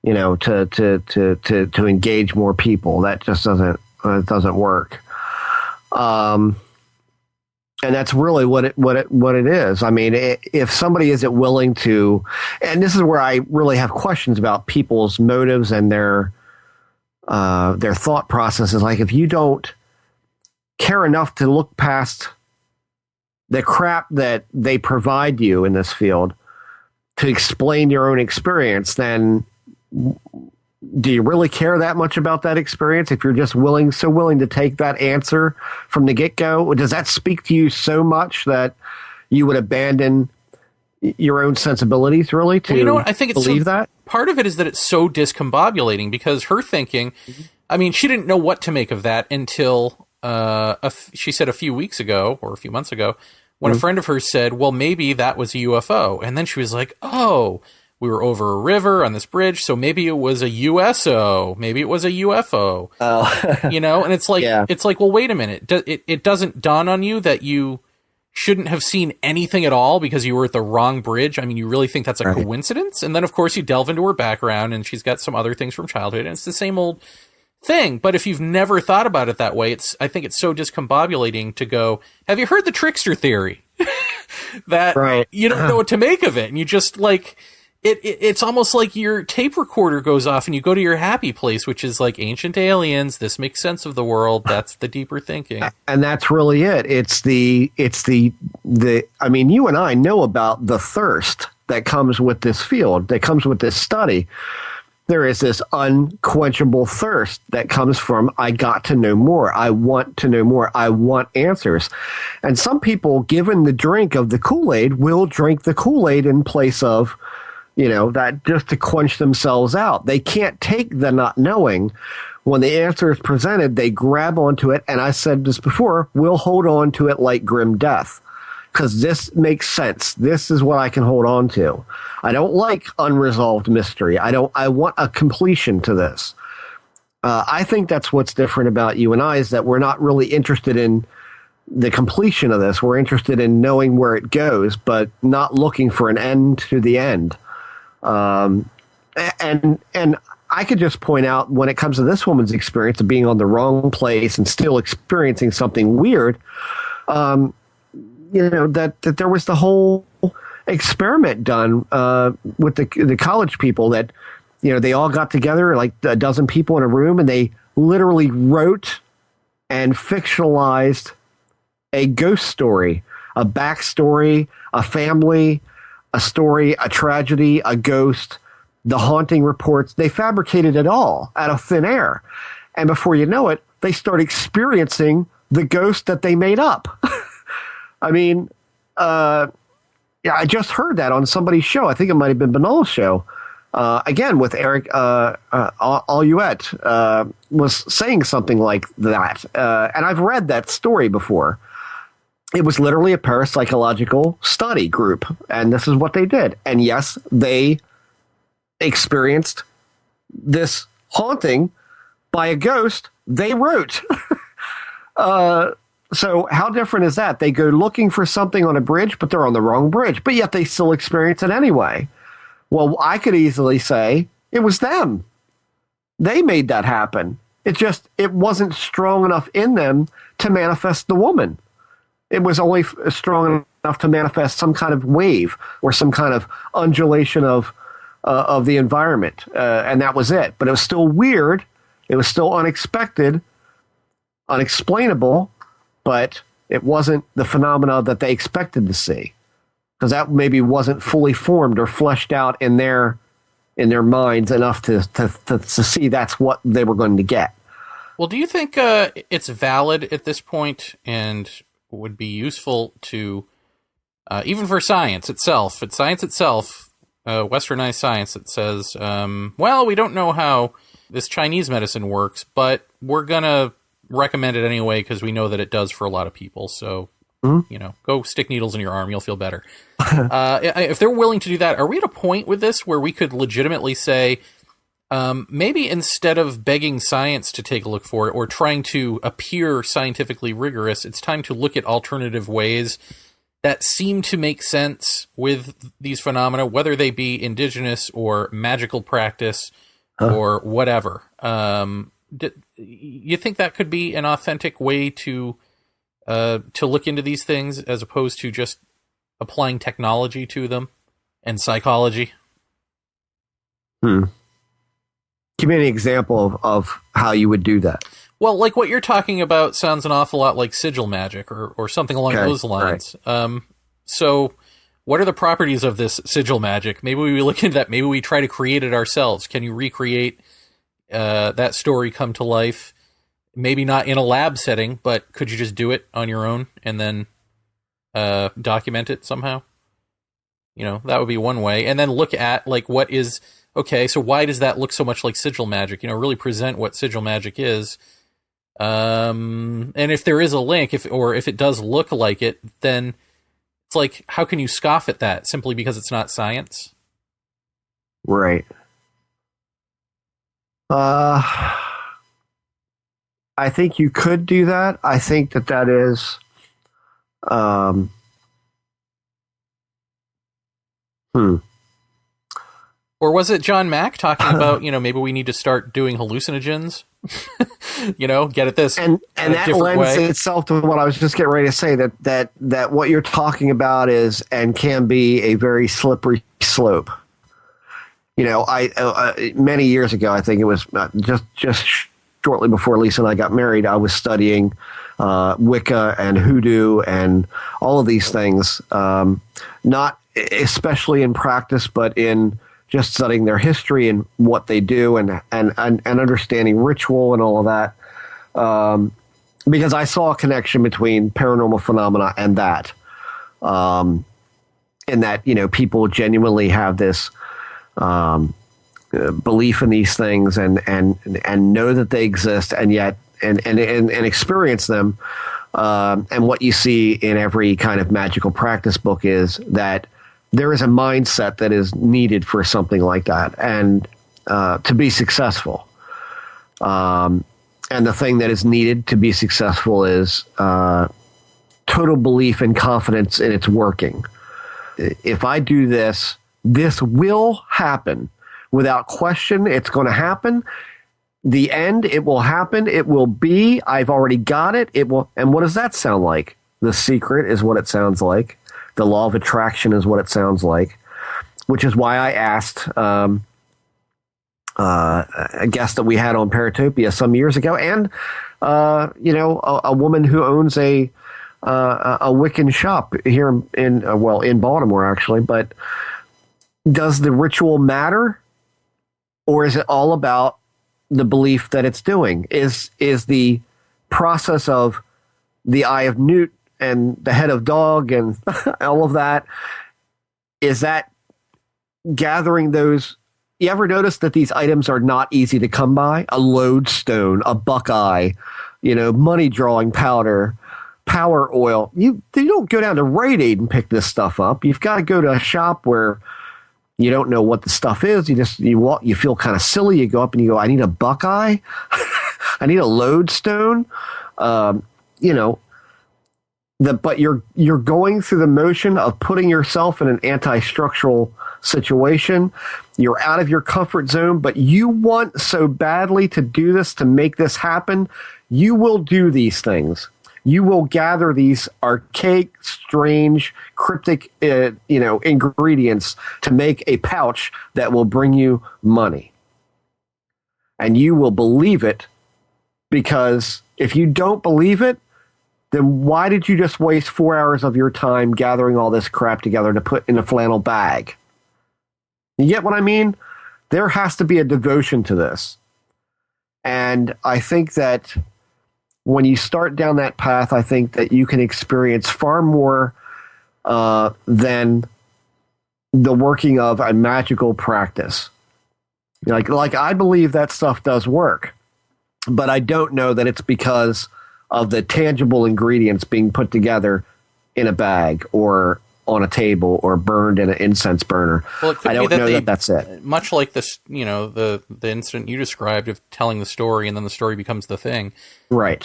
to engage more people. That just doesn't work. And that's really what it is. I mean, if somebody isn't willing to, and this is where I really have questions about people's motives and their thought processes. Like, if you don't care enough to look past the crap that they provide you in this field to explain your own experience, then do you really care that much about that experience? If you're just willing to take that answer from the get-go, does that speak to you so much that you would abandon your own sensibilities, really, to I think believe that? Part of it is that it's so discombobulating, because her thinking, I mean, she didn't know what to make of that until she said a few weeks ago or a few months ago when a friend of hers said, well, maybe that was a UFO. And then she was like, oh, we were over a river on this bridge, so maybe it was a USO. Maybe it was a UFO. Oh. And it's like, It's like, well, wait a minute. It doesn't dawn on you that you shouldn't have seen anything at all because you were at the wrong bridge. I mean, you really think that's a coincidence? And then, of course, you delve into her background, and she's got some other things from childhood, and it's the same old thing. But if you've never thought about it that way, I think it's so discombobulating to go, have you heard the trickster theory? That you don't know what to make of it, and you just like... It's almost like your tape recorder goes off and you go to your happy place, which is like ancient aliens. This makes sense of the world. That's the deeper thinking. And that's really it. It's the, I mean, you and I know about the thirst that comes with this field, that comes with this study. There is this unquenchable thirst that comes from, I got to know more. I want to know more. I want answers. And some people, given the drink of the Kool-Aid, will drink the Kool-Aid in place of, that just to quench themselves out. They can't take the not knowing. When the answer is presented, they grab onto it. And I said this before, we'll hold on to it like grim death because this makes sense. This is what I can hold on to. I don't like unresolved mystery. I want a completion to this. I think that's what's different about you and I is that we're not really interested in the completion of this. We're interested in knowing where it goes, but not looking for an end to the end. And I could just point out when it comes to this woman's experience of being on the wrong place and still experiencing something weird, that there was the whole experiment done with the college people that, they all got together, like a dozen people in a room, and they literally wrote and fictionalized a ghost story, a backstory, a family, a story, a tragedy, a ghost, the haunting reports. They fabricated it all out of thin air. And before you know it, they start experiencing the ghost that they made up. I mean, I just heard that on somebody's show. I think it might have been Banal's show. Again, with Eric Aluette was saying something like that. And I've read that story before. It was literally a parapsychological study group, and this is what they did. And yes, they experienced this haunting by a ghost they wrote. So how different is that? They go looking for something on a bridge, but they're on the wrong bridge, but yet they still experience it anyway. Well, I could easily say it was them. They made that happen. It wasn't strong enough in them to manifest the woman. It was only strong enough to manifest some kind of wave or some kind of undulation of the environment, and that was it. But it was still weird. It was still unexpected, unexplainable, but it wasn't the phenomena that they expected to see, because that maybe wasn't fully formed or fleshed out in their minds enough to see that's what they were going to get. Well, do you think it's valid at this point and would be useful to, even for science itself, westernized science that says, well, we don't know how this Chinese medicine works, but we're going to recommend it anyway because we know that it does for a lot of people. So, go stick needles in your arm. You'll feel better. If they're willing to do that, are we at a point with this where we could legitimately say, maybe instead of begging science to take a look for it or trying to appear scientifically rigorous, it's time to look at alternative ways that seem to make sense with these phenomena, whether they be indigenous or magical practice or whatever. You think that could be an authentic way to look into these things as opposed to just applying technology to them and psychology? Give me an example of how you would do that. Well, like what you're talking about sounds an awful lot like sigil magic or something along those lines. Right. So what are the properties of this sigil magic? Maybe we look into that. Maybe we try to create it ourselves. Can you recreate that story come to life? Maybe not in a lab setting, but could you just do it on your own and then document it somehow? That would be one way. And then look at like what is... Okay, so why does that look so much like sigil magic? Really present what sigil magic is. And if there is a link, if it does look like it, then It's like, how can you scoff at that simply because it's not science? Right. I think you could do that. I think that is, Or was it John Mack talking about, maybe we need to start doing hallucinogens? Get at this and that lends itself to what I was just getting ready to say, that what you're talking about is and can be a very slippery slope. I many years ago, I think it was just shortly before Lisa and I got married, I was studying Wicca and hoodoo and all of these things, not especially in practice, but in just studying their history and what they do and understanding ritual and all of that. Because I saw a connection between paranormal phenomena and that. In that, people genuinely have this belief in these things and know that they exist and yet and experience them. And what you see in every kind of magical practice book is that there is a mindset that is needed for something like that and to be successful. And the thing that is needed to be successful is total belief and confidence in its working. If I do this, this will happen. Without question, it's going to happen. The end, it will happen. It will be. I've already got it. It will. And what does that sound like? The Secret is what it sounds like. The Law of Attraction is what it sounds like, which is why I asked a guest that we had on Paratopia some years ago, and a woman who owns a Wiccan shop here in Baltimore, actually. But does the ritual matter, or is it all about the belief that it's doing? Is the process of the Eye of Newt and the head of dog and all of that, is that gathering those? You ever notice that these items are not easy to come by? A lodestone, a buckeye, money drawing powder, power oil. You don't go down to Rite Aid and pick this stuff up. You've got to go to a shop where you don't know what the stuff is. You walk, you feel kind of silly. You go up and you go, I need a buckeye. I need a lodestone. But you're going through the motion of putting yourself in an anti-structural situation. You're out of your comfort zone, but you want so badly to do this, to make this happen. You will do these things. You will gather these archaic, strange, cryptic, ingredients to make a pouch that will bring you money. And you will believe it, because if you don't believe it, then why did you just waste 4 hours of your time gathering all this crap together to put in a flannel bag? You get what I mean? There has to be a devotion to this. And I think that when you start down that path, I think that you can experience far more than the working of a magical practice. Like I believe that stuff does work, but I don't know that it's because of the tangible ingredients being put together in a bag or on a table or burned in an incense burner. Well, it could I don't be know that's it. Much like this, the incident you described of telling the story and then the story becomes the thing. Right.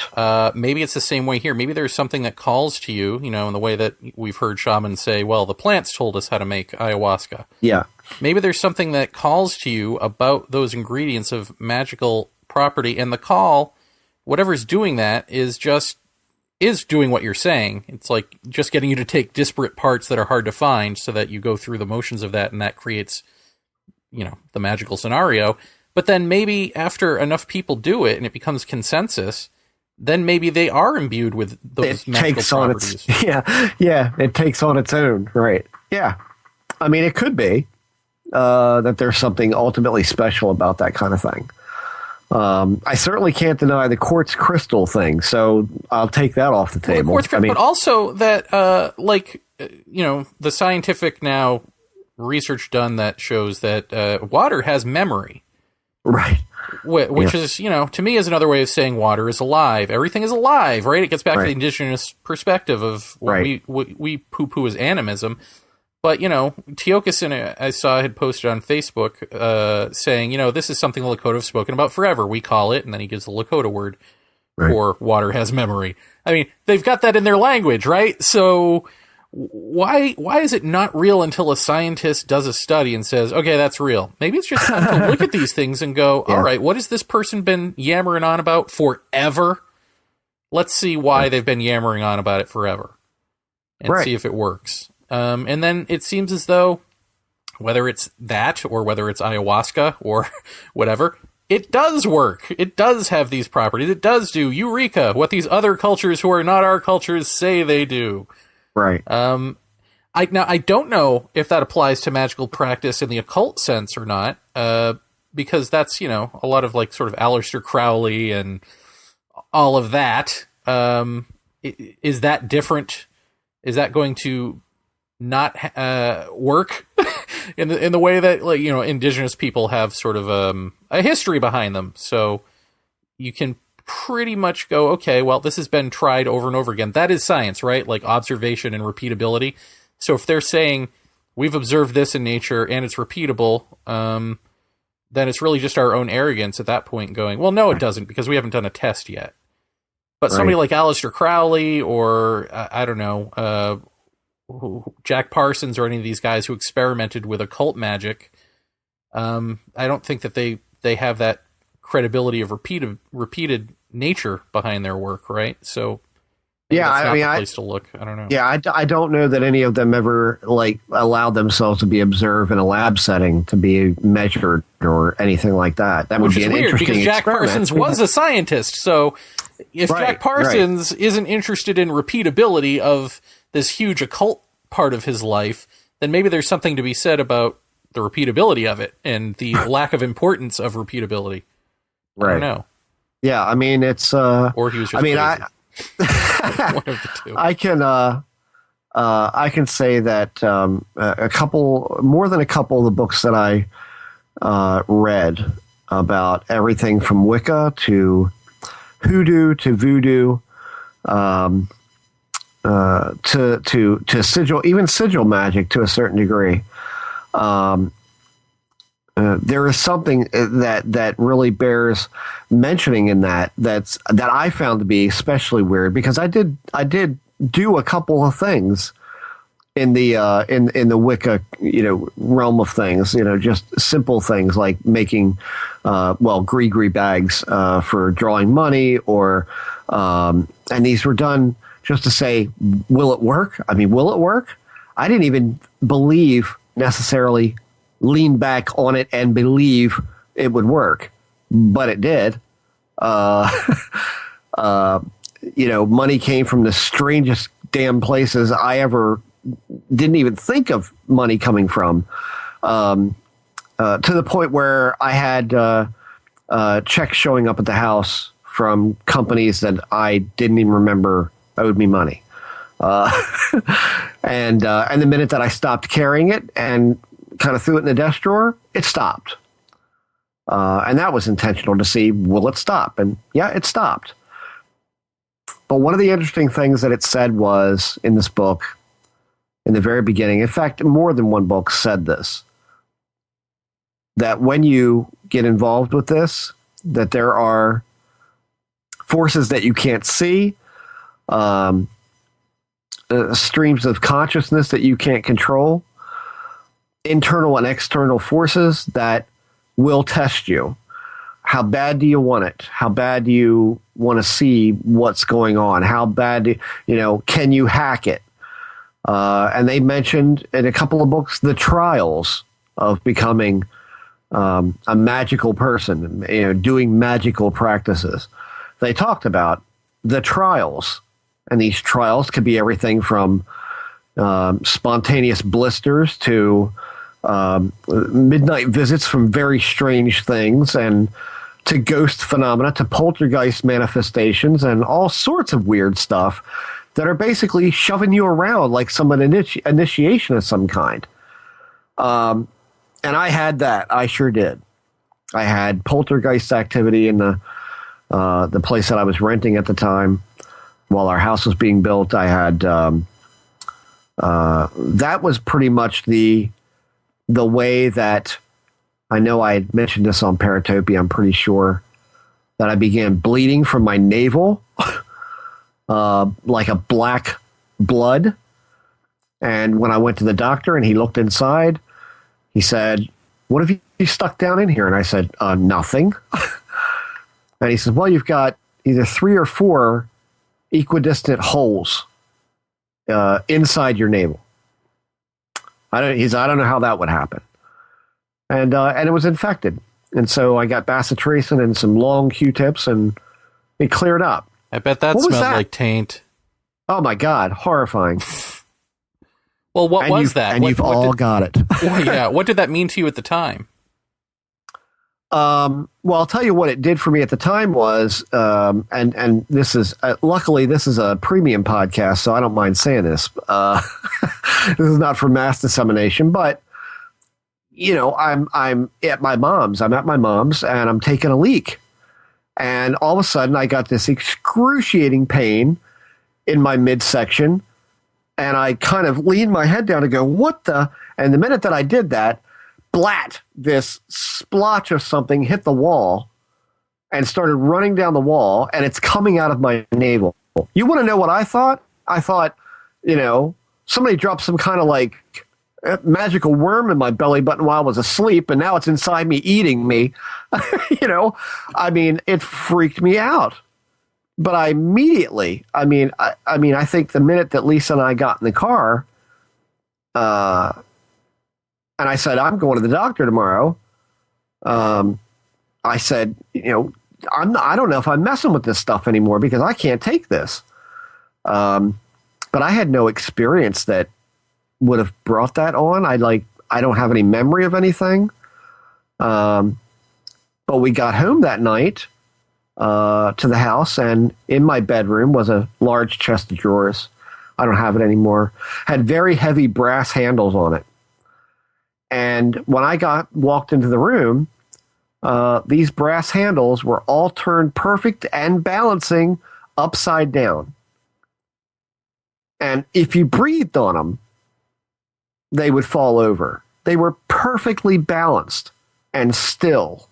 Maybe it's the same way here. Maybe there's something that calls to you, in the way that we've heard shamans say, well, the plants told us how to make ayahuasca. Yeah. Maybe there's something that calls to you about those ingredients of magical property, and the call, whatever's doing that, is doing what you're saying. It's like just getting you to take disparate parts that are hard to find so that you go through the motions of that, and that creates, the magical scenario. But then maybe after enough people do it and it becomes consensus, then maybe they are imbued with those magical properties. It takes on its own, right? Yeah. I mean, it could be that there's something ultimately special about that kind of thing. I certainly can't deny the quartz crystal thing, so I'll take that off the table. But also that, the scientific research done that shows that water has memory. Right. which is, to me is another way of saying water is alive. Everything is alive, right? It gets back to the indigenous perspective of what we poo-poo as animism. But, Teokasin, I saw, had posted on Facebook saying, this is something the Lakota have spoken about forever. We call it, and then he gives the Lakota word for water has memory. I mean, they've got that in their language, right? So why is it not real until a scientist does a study and says, okay, that's real? Maybe it's just time to look at these things and go, all right, what has this person been yammering on about forever? Let's see why they've been yammering on about it forever and see if it works. And then it seems as though whether it's that or whether it's ayahuasca or whatever, it does work. It does have these properties. It does do eureka, what these other cultures who are not our cultures say they do. Right. I don't know if that applies to magical practice in the occult sense or not, because that's, a lot of like sort of Aleister Crowley and all of that. Is that different? Is that going to not work in the way that, like, indigenous people have sort of a history behind them? So you can pretty much go, okay, well, this has been tried over and over again. That is science, right? Like observation and repeatability. So if they're saying we've observed this in nature and it's repeatable, then it's really just our own arrogance at that point going, well, no, it doesn't, because we haven't done a test yet. But somebody like Aleister Crowley or, I don't know, Jack Parsons or any of these guys who experimented with occult magic, I don't think that they have that credibility of repeated nature behind their work, right? So place to look. I don't know. Yeah, I don't know that any of them ever allowed themselves to be observed in a lab setting to be measured or anything like that. That would be an interesting because Jack experiment. Parsons was a scientist. So if Jack Parsons isn't interested in repeatability of this huge occult part of his life, then maybe there's something to be said about the repeatability of it and the lack of importance of repeatability. I don't know. Yeah, I mean, it's or he was just crazy. One of the two. I can say that more than a couple of the books that I read about everything from Wicca to hoodoo to voodoo, to sigil, even sigil magic to a certain degree. There is something that really bears mentioning in that I found to be especially weird, because I did do a couple of things in the Wicca realm of things, just simple things like making gree bags for drawing money, or and these were done just to say, will it work? I mean, will it work? I didn't even believe necessarily lean back on it and believe it would work, but it did. Money came from the strangest damn places I ever didn't even think of money coming from, to the point where I had checks showing up at the house from companies that I didn't even remember owed me money. And the minute that I stopped carrying it and kind of threw it in the desk drawer, it stopped. And that was intentional to see, will it stop? And yeah, it stopped. But one of the interesting things that it said was in this book, in the very beginning, in fact, more than one book said this, that when you get involved with this, that there are forces that you can't see, streams of consciousness that you can't control, internal and external forces that will test you. How bad do you want it? How bad do you want to see what's going on? How bad can you hack it? And they mentioned in a couple of books the trials of becoming a magical person, doing magical practices. They talked about the trials, and these trials could be everything from spontaneous blisters to midnight visits from very strange things, and to ghost phenomena, to poltergeist manifestations, and all sorts of weird stuff that are basically shoving you around like some initiation of some kind. And I had that. I sure did. I had poltergeist activity in the place that I was renting at the time while our house was being built. I had that was pretty much the way that I know I had mentioned this on Paratopia. I'm pretty sure that I began bleeding from my navel, like a black blood. And when I went to the doctor and he looked inside, he said, "What have you stuck down in here?" And I said, "Nothing." And he said, "Well, you've got either 3 or 4 equidistant holes inside your navel." He said, "I don't know how that would happen." And it was infected. And so I got bacitracin and some long Q-tips, and it cleared up. I bet that smelled like taint. Oh, my God. Horrifying. Well, what was that? And you've all got it. Well, yeah. What did that mean to you at the time? Well, I'll tell you what it did for me at the time was, and this is luckily this is a premium podcast, so I don't mind saying this. This is not for mass dissemination, but you know, I'm at my mom's. I'm at my mom's, and I'm taking a leak, and all of a sudden I got this excruciating pain in my midsection, and I kind of leaned my head down to go, "What the?" And the minute that I did that, blat, this splotch of something hit the wall and started running down the wall, and it's coming out of my navel. You want to know what I thought? I thought, you know, somebody dropped some kind of like magical worm in my belly button while I was asleep, and now it's inside me eating me. You know, I mean, it freaked me out. But I immediately, I think the minute that Lisa and I got in the car, and I said, "I'm going to the doctor tomorrow." I said, you know, I don't know if I'm messing with this stuff anymore because I can't take this. But I had no experience that would have brought that on. I don't have any memory of anything. But we got home that night to the house, and in my bedroom was a large chest of drawers. I don't have it anymore. Had very heavy brass handles on it. And when I walked into the room, these brass handles were all turned perfect and balancing upside down. And if you breathed on them, they would fall over. They were perfectly balanced and still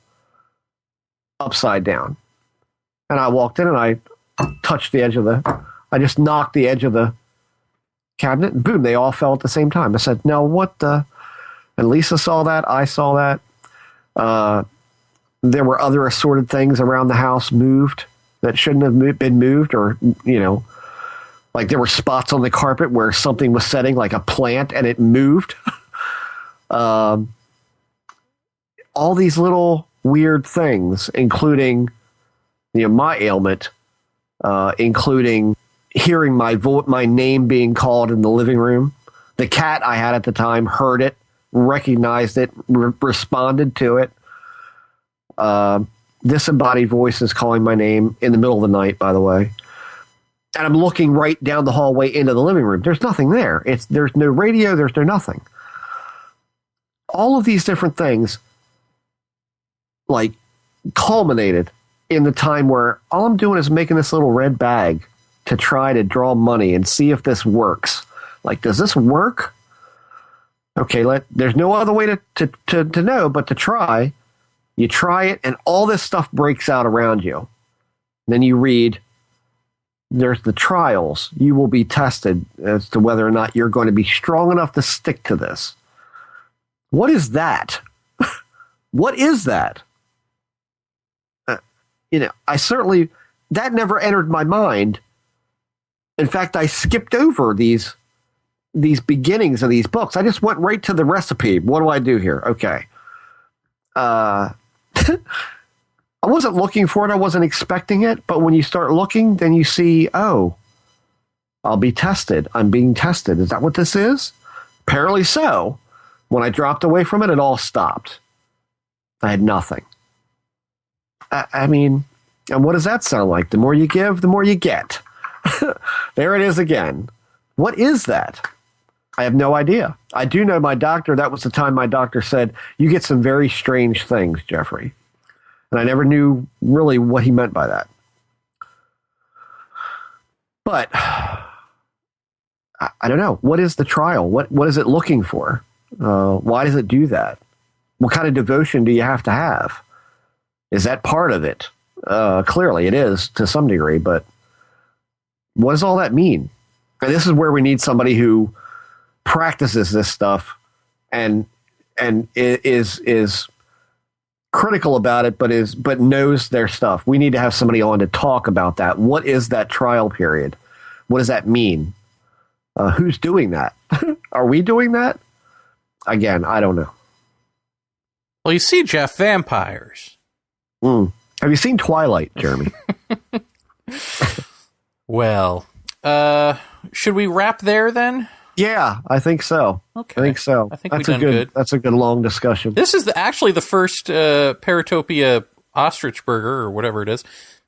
upside down. And I walked in and I touched the edge of I just knocked the edge of the cabinet, and boom, they all fell at the same time. I said, "No, what the?" And Lisa saw that. I saw that. There were other assorted things around the house moved that shouldn't have been moved, or, you know, like there were spots on the carpet where something was setting, like a plant, and it moved. All these little weird things, including, you know, my ailment, including hearing my name being called in the living room. The cat I had at the time heard it, recognized it, responded to it. Disembodied voices calling my name in the middle of the night, by the way. And I'm looking right down the hallway into the living room. There's nothing there. There's no radio. There's no nothing. All of these different things, like, culminated in the time where all I'm doing is making this little red bag to try to draw money and see if this works. Like, does this work? Okay, there's no other way to know but to try. You try it, and all this stuff breaks out around you. Then you read, there's the trials. You will be tested as to whether or not you're going to be strong enough to stick to this. What is that? What is that? You know, that never entered my mind. In fact, I skipped over these beginnings of these books. I just went right to the recipe. What do I do here? Okay. I wasn't looking for it. I wasn't expecting it. But when you start looking, then you see, oh, I'll be tested. I'm being tested. Is that what this is? Apparently so. When I dropped away from it, it all stopped. I had nothing. I mean, and what does that sound like? The more you give, the more you get. There it is again. What is that? I have no idea. I do know my doctor, that was the time my doctor said, "You get some very strange things, Jeffrey." And I never knew really what he meant by that. But I don't know. What is the trial? What is it looking for? Why does it do that? What kind of devotion do you have to have? Is that part of it? Clearly it is to some degree, but what does all that mean? And this is where we need somebody who practices this stuff and is critical about it, but knows their stuff. We need to have somebody on to talk about that. What is that trial period? What does that mean? Who's doing that? Are we doing that? Again, I don't know. Well, you see, Jeff, vampires. Have you seen Twilight, Jeremy? Well, should we wrap there then? Yeah, I think so. Okay. I think so. I think we've done good. That's a good long discussion. This is actually the first Paratopia ostrich burger or whatever it is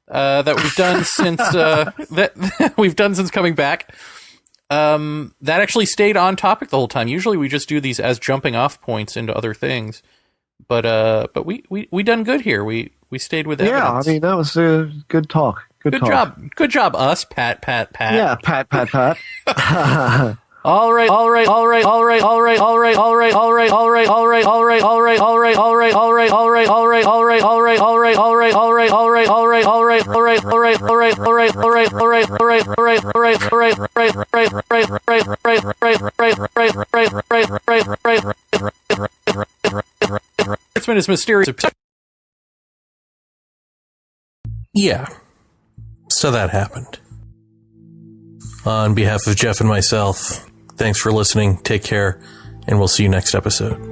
that we've done since that we've done since coming back. That actually stayed on topic the whole time. Usually we just do these as jumping off points into other things, but we done good here. We stayed with evidence. Yeah, I mean that was a good talk. Good talk. Good job, us, Pat. Yeah, Pat. All right. Kurtzman is mysterious. Yeah. So that happened. On behalf of Jeff and myself, thanks for listening, take care, and we'll see you next episode.